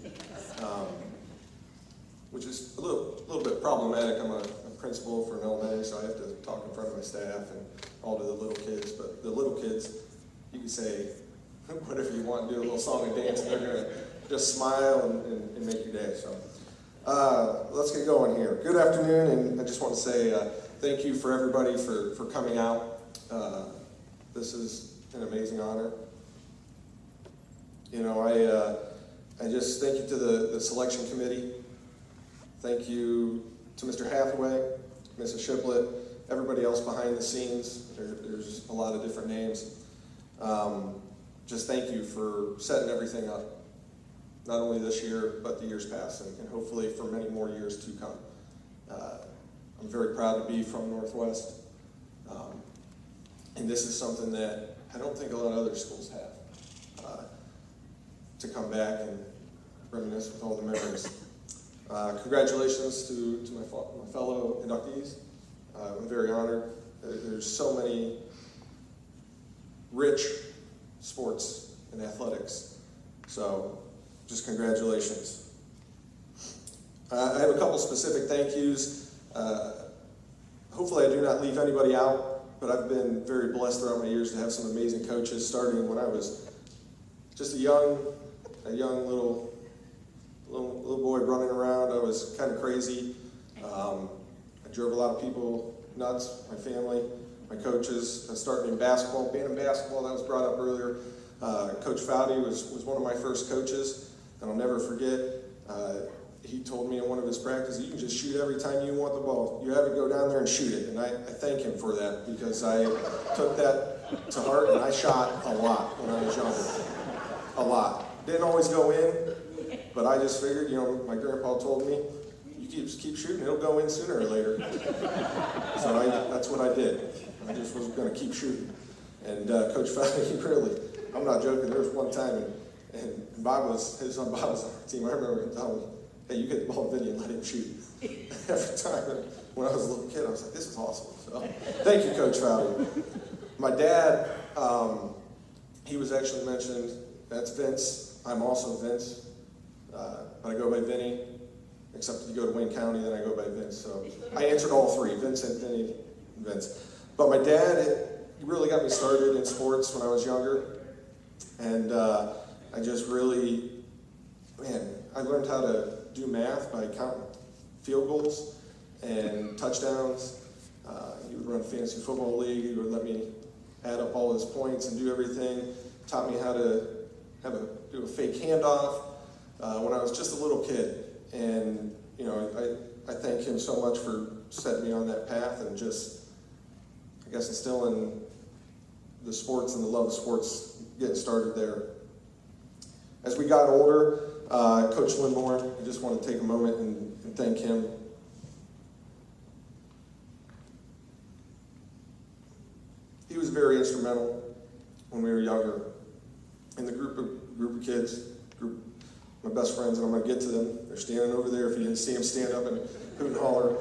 which is a little bit problematic. I'm a principal for an elementary, so I have to talk in front of my staff and all to the little kids. But the little kids, you can say whatever you want, do a little song and dance, and they're going to just smile and make your day. So let's get going here. Good afternoon, and I just want to say thank you for everybody for coming out. This is an amazing honor. You know, I just thank you to the selection committee. Thank you to Mr. Hathaway, Mrs. Shiplett, everybody else behind the scenes. There's a lot of different names. Just thank you for setting everything up, not only this year, but the years past, and hopefully for many more years to come. I'm very proud to be from Northwest. And this is something that I don't think a lot of other schools have. To come back and reminisce with all the memories. Congratulations to my fellow inductees. I'm very honored. There's so many rich sports and athletics. So just congratulations. I have a couple specific thank yous. Hopefully I do not leave anybody out, but I've been very blessed throughout my years to have some amazing coaches, starting when I was just a young little boy running around. I was kind of crazy. I drove a lot of people nuts, my family, my coaches. I started in basketball, being in basketball, that was brought up earlier. Coach Fowdy was one of my first coaches, and I'll never forget. He told me in one of his practices, you can just shoot every time you want the ball. You have to go down there and shoot it. And I thank him for that, because I took that to heart, and I shot a lot when I was younger. A lot. Didn't always go in, but I just figured, you know, my grandpa told me, you keep shooting, it'll go in sooner or later. So that's what I did. I just was going to keep shooting. And Coach Fowdy, he really, I'm not joking, there was one time, and his son Bob was on our team. I remember him telling me, hey, you get the ball to Vinnie and let him shoot. Every time. And when I was a little kid, I was like, this is awesome. So thank you, Coach Fowdy. My dad, he was actually mentioned. That's Vince. I'm also Vince. But I go by Vinnie. Except if you go to Wayne County, then I go by Vince. So I answered all three, Vincent, Vinnie, and Vince. But my dad, he really got me started in sports when I was younger. And I just really, man, I learned how to do math by counting field goals and touchdowns. He would run a fantasy football league. He would let me add up all his points and do everything. Taught me how to do a fake handoff when I was just a little kid. And, you know, I thank him so much for setting me on that path and just, I guess, instilling the sports and the love of sports, getting started there. As we got older, Coach Lindmore, I just want to take a moment and thank him. He was very instrumental when we were younger. In the group of kids, my best friends, and I'm going to get to them. They're standing over there. If you didn't see them, stand up and hoot and holler.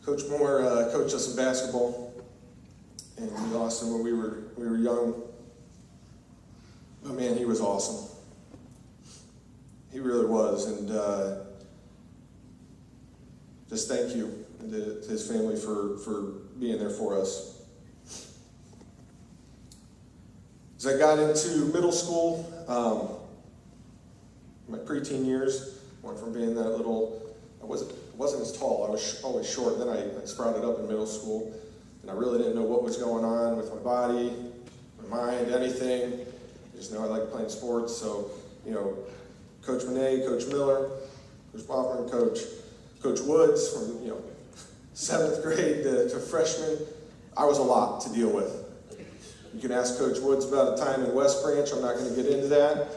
Coach Moore coached us in basketball, and we lost him when we were young. But man, he was awesome. He really was, and just thank you to his family for being there for us. As I got into middle school, my preteen years, went from being that little, I wasn't as tall, I was always short. Then I sprouted up in middle school, and I really didn't know what was going on with my body, my mind, anything. I just know I like playing sports. So, you know, Coach Monet, Coach Miller, Coach Boffer, Coach Woods, from, you know, 7th grade to freshman, I was a lot to deal with. You can ask Coach Woods about a time in West Branch. I'm not going to get into that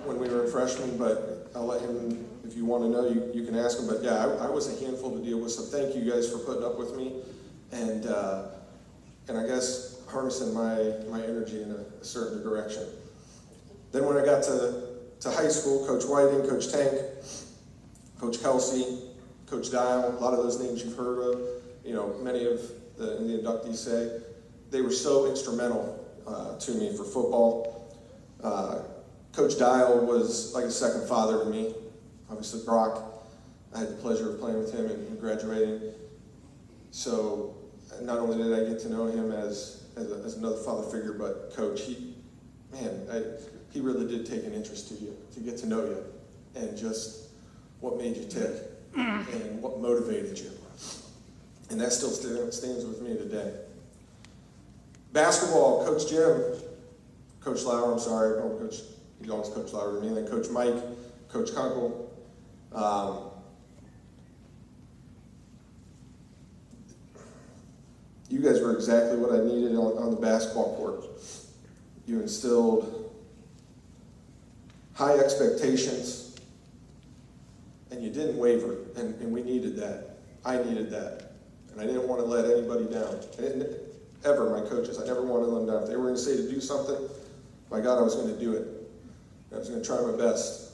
when we were in freshman, but I'll let him, if you want to know, you can ask him. But yeah, I was a handful to deal with, so thank you guys for putting up with me, and I guess harnessing my energy in a certain direction. Then when I got to high school, Coach Whiting, Coach Tank, Coach Kelsey, Coach Dial, a lot of those names you've heard of, you know, many of the inductees say, they were so instrumental to me for football. Coach Dial was like a second father to me. Obviously Brock, I had the pleasure of playing with him and graduating. So not only did I get to know him as another father figure, but Coach, he really did take an interest to you, to get to know you, and just what made you tick and what motivated you. And that still stands with me today. Basketball, Coach Jim, Coach Lauer, I'm sorry, oh, Coach, he's always Coach Lauer to me, and then Coach Mike, Coach Kunkle. You guys were exactly what I needed on the basketball court. You instilled high expectations, and you didn't waver, and we needed that. I needed that, and I didn't want to let anybody down. Ever, my coaches, I never wanted to let them down. If they were going to say to do something, my God, I was going to do it. I was going to try my best.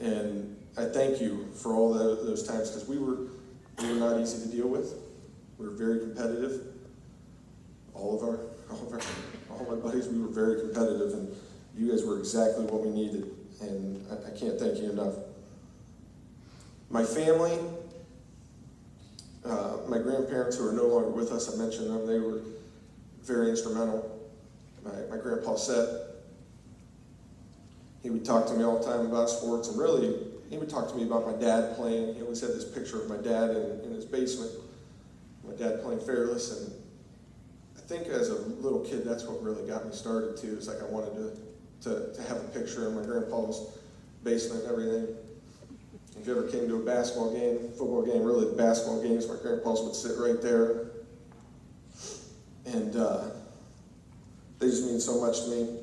And I thank you for all those times, because we were not easy to deal with. We were very competitive. All my buddies, we were very competitive, and you guys were exactly what we needed, and I can't thank you enough. My family, my grandparents who are no longer with us, I mentioned them, they were very instrumental. My grandpa Seth, he would talk to me all the time about sports, and really, he would talk to me about my dad playing. He always had this picture of my dad in his basement, my dad playing Fairless, and I think as a little kid, that's what really got me started too. It's like I wanted to have a picture in my grandpa's basement and everything. If you ever came to a basketball game, football game, really the basketball games, my grandpa's would sit right there. And they just mean so much to me.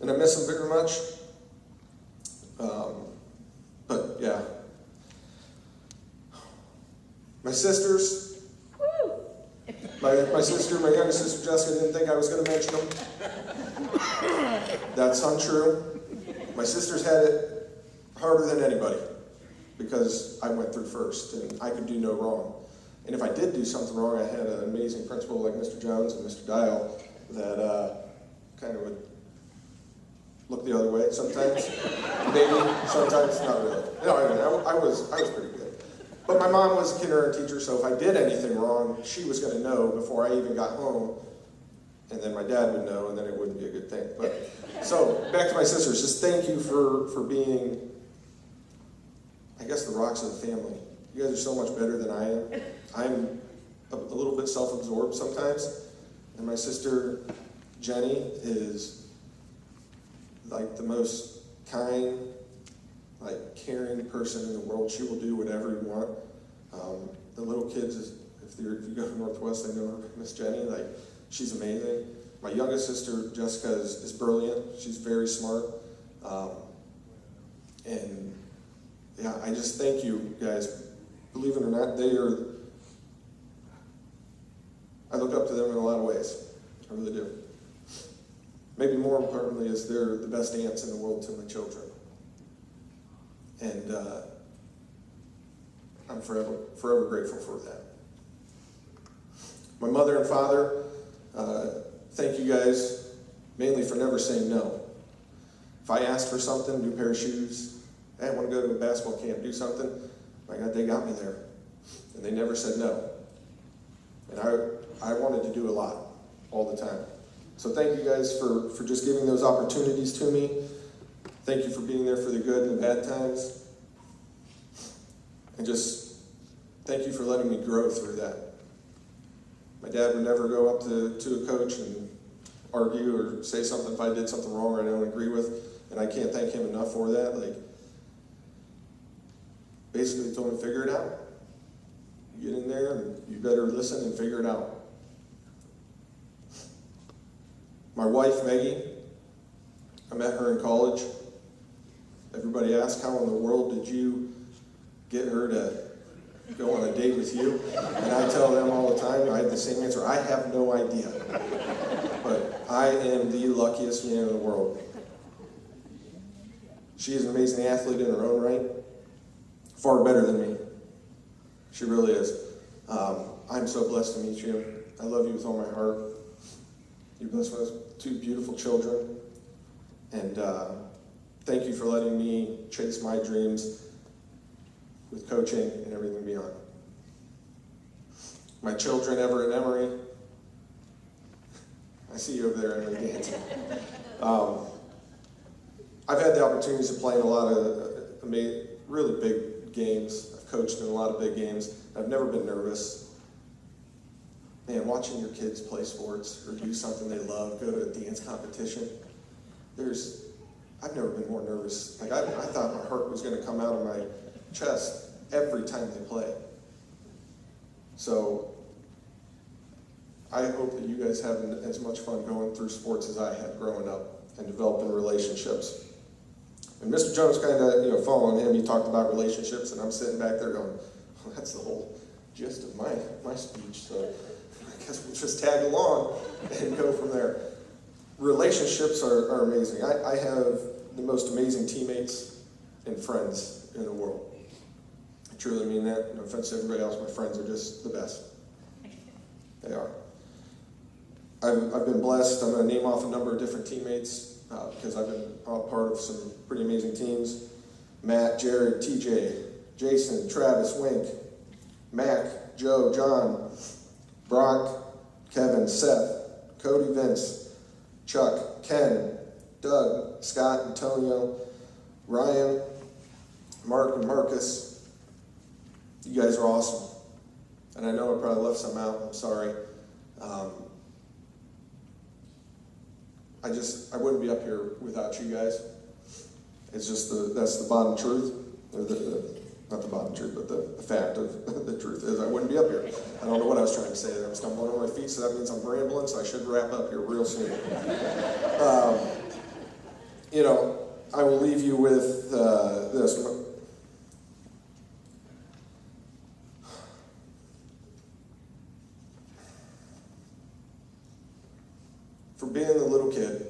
And I miss them very much. But yeah. My sisters, my youngest sister Jessica didn't think I was going to mention them. That's untrue. My sisters had it harder than anybody because I went through first and I could do no wrong. And if I did do something wrong, I had an amazing principal like Mr. Jones and Mr. Dial that kind of would look the other way sometimes. Maybe, sometimes, not really. No, I was pretty good. But my mom was a kindergarten teacher, so if I did anything wrong, she was going to know before I even got home, and then my dad would know, and then it wouldn't be a good thing. But so back to my sisters. Just thank you for being, I guess, the rocks of the family. You guys are so much better than I am. I'm a little bit self-absorbed sometimes, and my sister Jenny is like the most kind, like caring person in the world. She will do whatever you want. The little kids, if you go to Northwest, they know her, Miss Jenny. Like, she's amazing. My youngest sister Jessica is brilliant. She's very smart. And yeah, I just thank you guys. Believe it or not, I look up to them in a lot of ways. I really do. Maybe more importantly is they're the best aunts in the world to my children. And I'm forever grateful for that. My mother and father, thank you guys mainly for never saying no. If I asked for something, new pair of shoes, hey, I want to go to a basketball camp, do something, my God, they got me there. And they never said no. And I wanted to do a lot, all the time. So thank you guys for just giving those opportunities to me. Thank you for being there for the good and the bad times. And just thank you for letting me grow through that. My dad would never go up to a coach and argue or say something if I did something wrong or I don't agree with. And I can't thank him enough for that. Like, basically told him to figure it out. You get in there and you better listen and figure it out. My wife, Maggie, I met her in college. Everybody asks, how in the world did you get her to go on a date with you? And I tell them all the time, I have the same answer, I have no idea. But I am the luckiest man in the world. She is an amazing athlete in her own right, far better than me. She really is. I'm so blessed to meet you. I love you with all my heart. You're blessed with 2 beautiful children. And thank you for letting me chase my dreams with coaching and everything beyond. My children, Everett and Emery, I see you over there, Emery, dancing. I've had the opportunities to play in a lot of really big games. I've coached in a lot of big games. I've never been nervous. Man, watching your kids play sports or do something they love, go to a dance competition, I've never been more nervous. Like I thought my heart was going to come out of my chest every time they play. So I hope that you guys have as much fun going through sports as I had growing up and developing relationships. And Mr. Jones kind of, following him, he talked about relationships, and I'm sitting back there going, well, that's the whole gist of my speech. So I guess we'll just tag along and go from there. Relationships are amazing. I have the most amazing teammates and friends in the world. I truly mean that. No offense to everybody else, my friends are just the best. They are. I've been blessed. I'm going to name off a number of different teammates because I've been a part of some pretty amazing teams. Matt, Jared, TJ, Jason, Travis, Wink, Mac, Joe, John, Brock, Kevin, Seth, Cody, Vince, Chuck, Ken, Doug, Scott, Antonio, Ryan, Mark, and Marcus. You guys are awesome. And I know I probably left some out. I'm sorry. I wouldn't be up here without you guys. It's just that's the bottom truth. Or not the bottom truth, but the fact of the truth is I wouldn't be up here. I don't know what I was trying to say there. I'm stumbling on my feet, so that means I'm rambling, so I should wrap up here real soon. You know, I will leave you with this. For being a little kid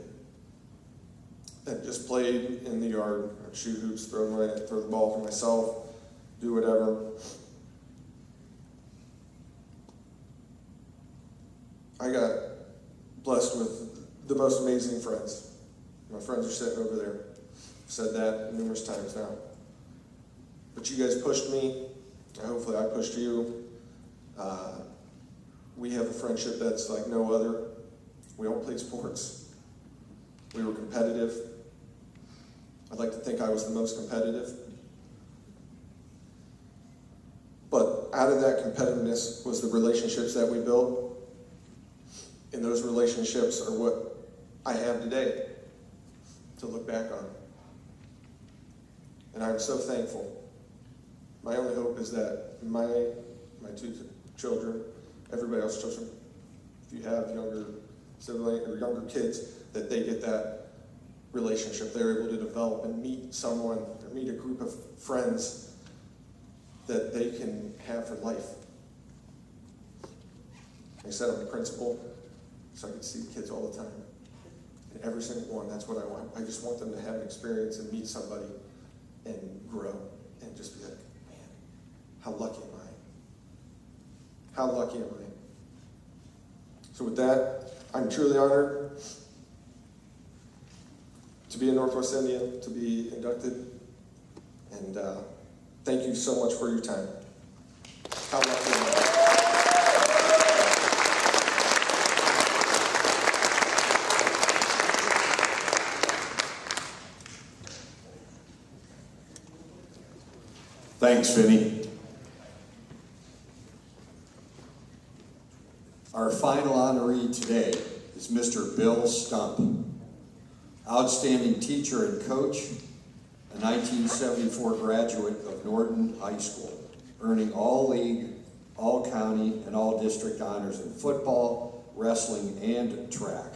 that just played in the yard, shoot hoops, throw the ball for myself, do whatever. I got blessed with the most amazing friends. My friends are sitting over there. I've said that numerous times now. But you guys pushed me. Hopefully I pushed you. We have a friendship that's like no other. We all played sports. We were competitive. I'd like to think I was the most competitive. But out of that competitiveness was the relationships that we built. And those relationships are what I have today to look back on. And I'm so thankful. My only hope is that my two children, everybody else's children, if you have younger siblings or younger kids, that they get that relationship. They're able to develop and meet someone or meet a group of friends that they can have for life. Like I said, I'm a principal, so I can see the kids all the time. And every single one, that's what I want. I just want them to have an experience and meet somebody and grow and just be like, man, how lucky am I? How lucky am I? So with that, I'm truly honored to be a Northwest Indian, to be inducted, and thank you so much for your time. How lucky am I? Thanks, Vinnie. Our final honoree today is Mr. Bill Stump, outstanding teacher and coach, a 1974 graduate of Norton High School, earning all league, all county, and all district honors in football, wrestling, and track.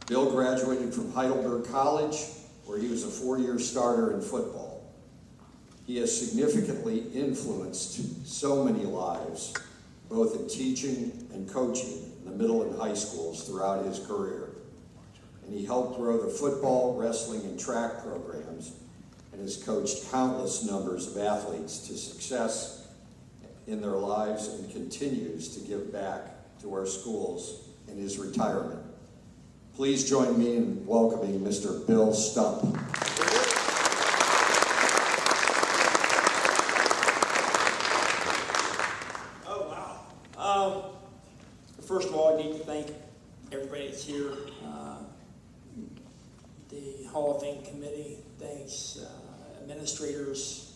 Bill graduated from Heidelberg College, where he was a 4-year starter in football. He has significantly influenced so many lives, both in teaching and coaching in the middle and high schools throughout his career. And he helped grow the football, wrestling, and track programs, and has coached countless numbers of athletes to success in their lives and continues to give back to our schools in his retirement. Please join me in welcoming Mr. Bill Stump. First of all, I need to thank everybody that's here, the Hall of Fame committee, thanks administrators,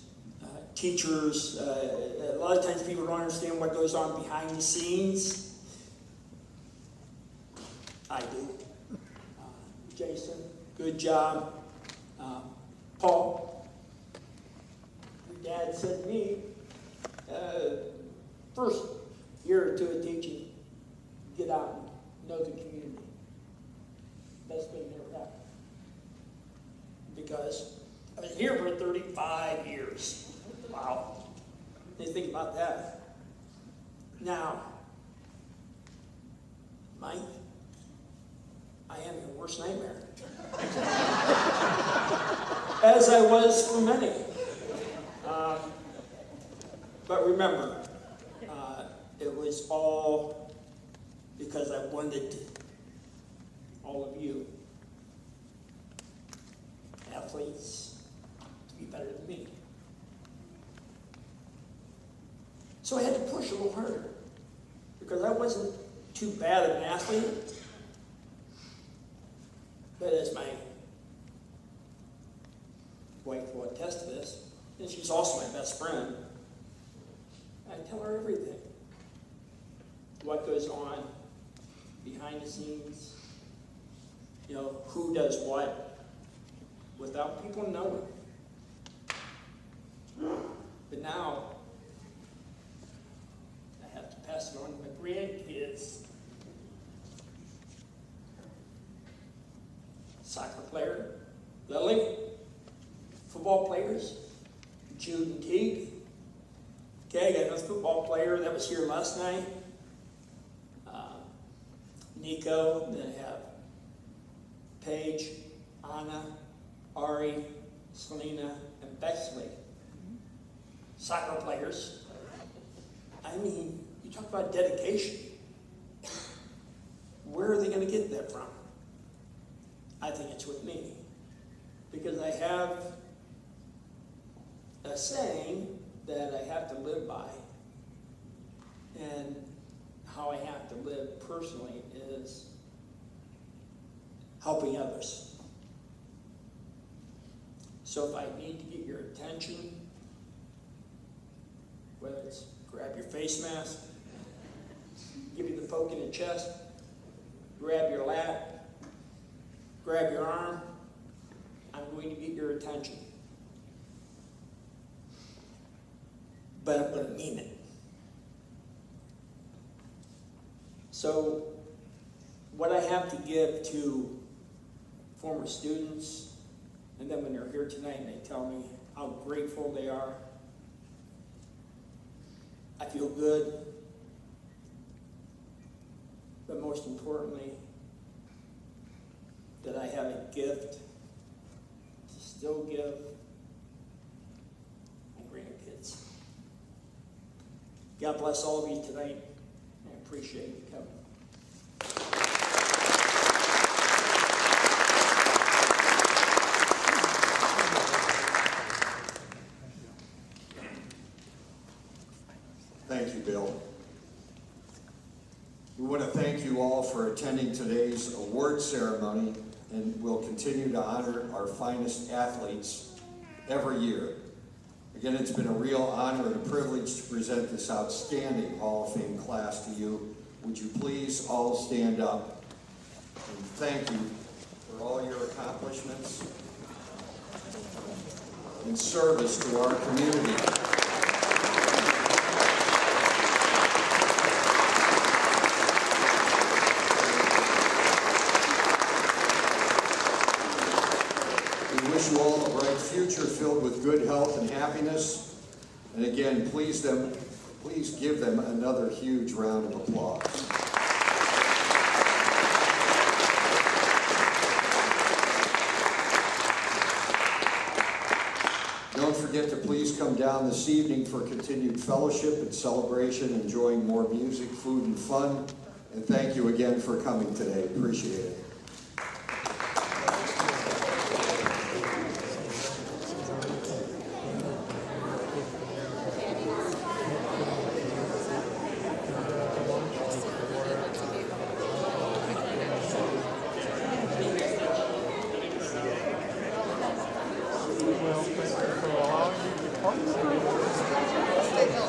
teachers. A lot of times people don't understand what goes on behind the scenes. I do. Jason, good job. Paul, your dad said to me, first year or two of teaching, get out and know the community. Best thing that ever happened. Because I was here for 35 years. Wow. They think about that. Now, Mike, I am your worst nightmare. As I was for many. But remember, it was all because I wanted all of you, athletes, to be better than me. So I had to push a little harder because I wasn't too bad of an athlete. But as my wife will attest to this, and she's also my best friend, I tell her everything. What goes on behind the scenes, you know, who does what, without people knowing. But now, I have to pass it on to my grandkids. Soccer player, Lily. Football players, Jude and Teague. Okay, I got another football player that was here last night. Nico, then I have Paige, Anna, Ari, Selena, and Bexley. Soccer players. I mean, you talk about dedication. Where are they going to get that from? I think it's with me. Because I have a saying that I have to live by. And how I have to live personally is helping others. So if I need to get your attention, whether it's grab your face mask, give you the poke in the chest, grab your lat, grab your arm, I'm going to get your attention. But I'm going to mean it. So what I have to give to former students, and then when they're here tonight and they tell me how grateful they are, I feel good. But most importantly, that I have a gift to still give my grandkids. God bless all of you tonight. I appreciate you coming. Thank you, Bill. We want to thank you all for attending today's award ceremony, and we'll continue to honor our finest athletes every year. Again, it's been a real honor and a privilege to present this outstanding Hall of Fame class to you. Would you please all stand up? And thank you for all your accomplishments in service to our community. We wish you all a bright future filled with good health and happiness. And again, please give them another huge round of applause. Don't forget to please come down this evening for continued fellowship and celebration, enjoying more music, food, and fun. And thank you again for coming today. Appreciate it.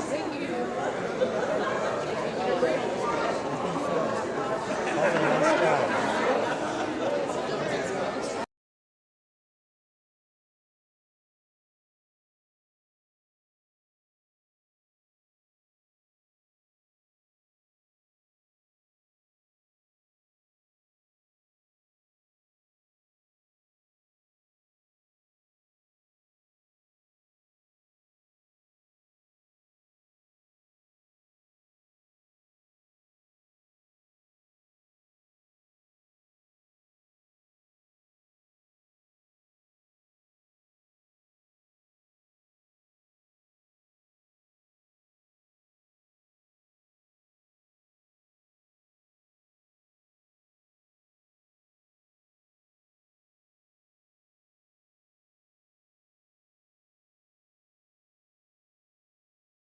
Thank you.